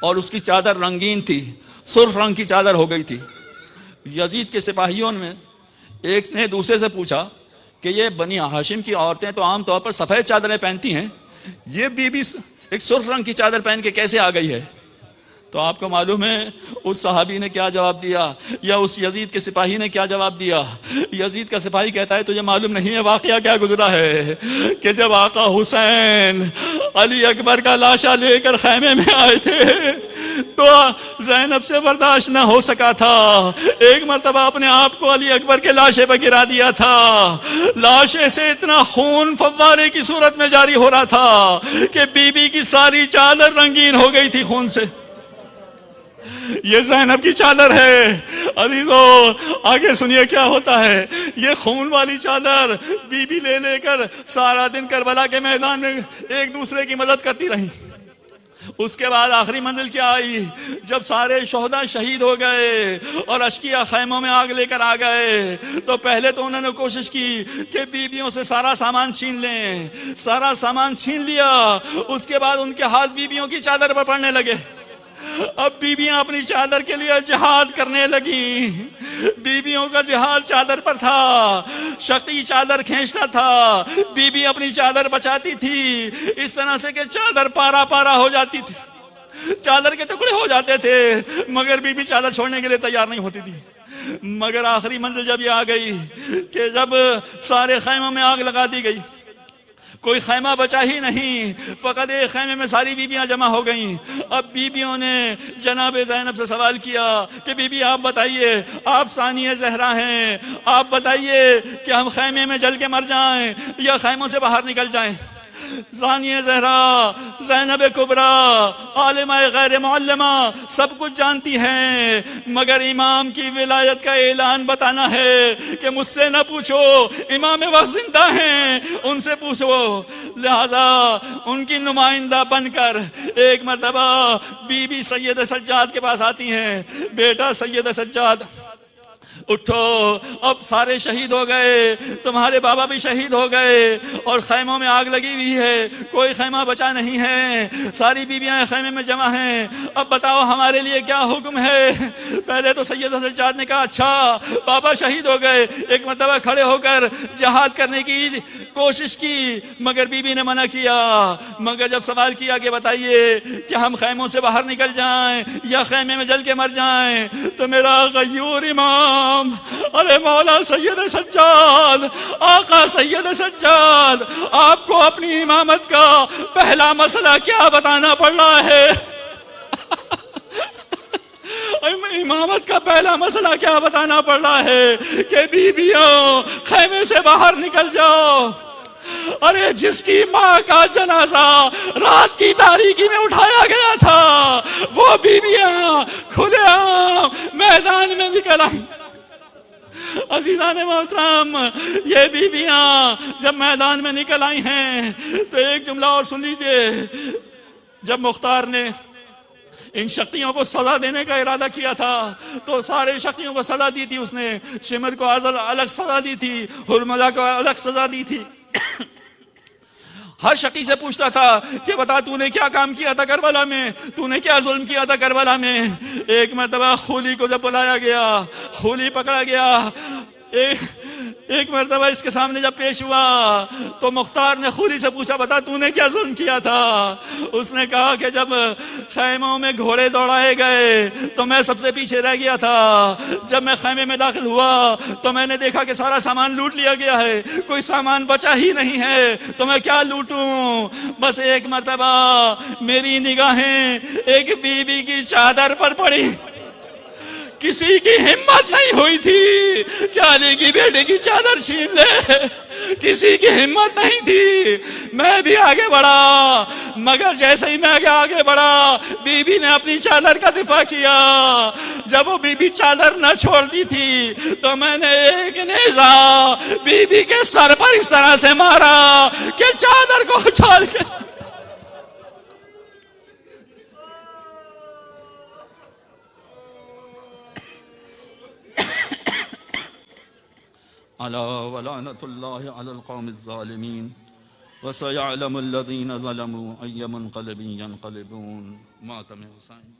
اور اس کی چادر رنگین تھی، سرخ رنگ کی چادر ہو گئی تھی۔ یزید کے سپاہیوں میں ایک نے دوسرے سے پوچھا کہ یہ بنی ہاشم کی عورتیں تو عام طور پر سفید چادریں پہنتی ہیں، یہ بی بی ایک سرخ رنگ کی چادر پہن کے کیسے آ گئی ہے؟ تو آپ کو معلوم ہے اس صحابی نے کیا جواب دیا، یا اس یزید کے سپاہی نے کیا جواب دیا؟ یزید کا سپاہی کہتا ہے تجھے معلوم نہیں ہے واقعہ کیا گزرا ہے کہ جب آقا حسین علی اکبر کا لاشا لے کر خیمے میں آئے تھے تو زینب سے برداشت نہ ہو سکا تھا، ایک مرتبہ اپنے آپ کو علی اکبر کے لاشے پر گرا دیا تھا۔ لاشے سے اتنا خون فوارے کی صورت میں جاری ہو رہا تھا کہ بی بی کی ساری چادر رنگین ہو گئی تھی خون سے۔ یہ زینب کی چادر ہے عزیزو، آگے سنیے کیا ہوتا ہے۔ یہ خون والی چادر بی بی لے لے کر سارا دن کربلا کے میدان میں ایک دوسرے کی مدد کرتی رہی۔ اس کے بعد آخری منزل کیا آئی، جب سارے شہداء شہید ہو گئے اور اشقیاء خیموں میں آگ لے کر آ گئے تو پہلے تو انہوں نے کوشش کی کہ بیویوں سے سارا سامان چھین لیں، سارا سامان چھین لیا، اس کے بعد ان کے ہاتھ بیویوں کی چادر پر پڑنے لگے۔ اب بیویاں اپنی چادر کے لیے جہاد کرنے لگیں، بیویوں کا جہاد چادر پر تھا، شقی چادر کھینچتا تھا، بیوی اپنی چادر بچاتی تھی، اس طرح سے کہ چادر پارا پارا ہو جاتی تھی، چادر کے ٹکڑے ہو جاتے تھے، مگر بیوی چادر چھوڑنے کے لیے تیار نہیں ہوتی تھی۔ مگر آخری منزل جب یہ آ گئی کہ جب سارے خیموں میں آگ لگا دی گئی، کوئی خیمہ بچا ہی نہیں، فقط ایک خیمے میں ساری بیویاں جمع ہو گئیں۔ اب بیویوں نے جناب زینب سے سوال کیا کہ بی بی آپ بتائیے، آپ ثانیہ زہرا ہیں، آپ بتائیے کہ ہم خیمے میں جل کے مر جائیں یا خیموں سے باہر نکل جائیں؟ ثانیہ زہرا، زینب کبریٰ، عالمہ غیر معلمہ سب کچھ جانتی ہیں، مگر امام کی ولایت کا اعلان بتانا ہے کہ مجھ سے نہ پوچھو، امام وقت زندہ ہیں، ان سے پوچھو۔ لہذا ان کی نمائندہ بن کر ایک مرتبہ بی بی سید سجاد کے پاس آتی ہیں، بیٹا سید سجاد اٹھو، اب سارے شہید ہو گئے، تمہارے بابا بھی شہید ہو گئے اور خیموں میں آگ لگی ہوئی ہے، کوئی خیمہ بچا نہیں ہے، ساری بیویاں خیمے میں جمع ہیں، اب بتاؤ ہمارے لیے کیا حکم ہے؟ پہلے تو سید سجاد نے کہا اچھا بابا شہید ہو گئے، ایک مرتبہ کھڑے ہو کر جہاد کرنے کی کوشش کی، مگر بی بی نے منع کیا۔ مگر جب سوال کیا کہ بتائیے کہ ہم خیموں سے باہر نکل جائیں یا خیمے میں جل کے مر جائیں، تو میرا غیور امام، ارے مولا سید سجاد، آقا سید سجاد، آپ کو اپنی امامت کا پہلا مسئلہ کیا بتانا پڑ رہا ہے؟ امامت کا پہلا مسئلہ کیا بتانا پڑ رہا ہے کہ بیویوں خیمے سے باہر نکل جاؤ۔ ارے جس کی ماں کا جنازہ رات کی تاریکی میں اٹھایا گیا تھا، وہ بیویاں کھلے عام میدان میں نکل آئیں۔ عزیزان محترم، یہ بیویاں جب میدان میں نکل آئی ہیں تو ایک جملہ اور سن لیجئے، جب مختار نے ان شکتیوں کو سزا دینے کا ارادہ کیا تھا تو سارے شکتیوں کو سزا دی تھی اس نے، شمر کو الگ سزا دی تھی، حرملہ کو الگ سزا دی تھی۔ ہر شقی سے پوچھتا تھا کہ بتا تو نے کیا کام کیا تھا کربلا میں، تو نے کیا ظلم کیا تھا کربلا میں۔ ایک مرتبہ خولی کو جب بلایا گیا، خولی پکڑا گیا، ایک مرتبہ اس کے سامنے جب پیش ہوا تو مختار نے خولی سے پوچھا بتا تو نے کیا ظلم کیا تھا۔ اس نے کہا کہ جب خیموں میں گھوڑے دوڑائے گئے تو میں سب سے پیچھے رہ گیا تھا، جب میں خیمے میں داخل ہوا تو میں نے دیکھا کہ سارا سامان لوٹ لیا گیا ہے، کوئی سامان بچا ہی نہیں ہے، تو میں کیا لوٹوں؟ بس ایک مرتبہ میری نگاہیں ایک بی بی کی چادر پر پڑی، کسی کی ہمت نہیں ہوئی تھی کہ علی کی بیٹے کی چادر چھین لے، کسی کی ہمت نہیں تھی۔ میں بھی آگے بڑھا، مگر جیسے ہی میں آگے بڑھا بی بی نے اپنی چادر کا دفاع کیا۔ جب وہ بی بی چادر نہ چھوڑتی تھی تو میں نے ایک نیزہ بی بی کے سر پر اس طرح سے مارا کہ چادر کو اچھال کے الا ولعنۃ اللہ علی القوم الظالمین وسيعلم الذین ظلموا ای منقلب ینقلبون۔ ماتم حسین۔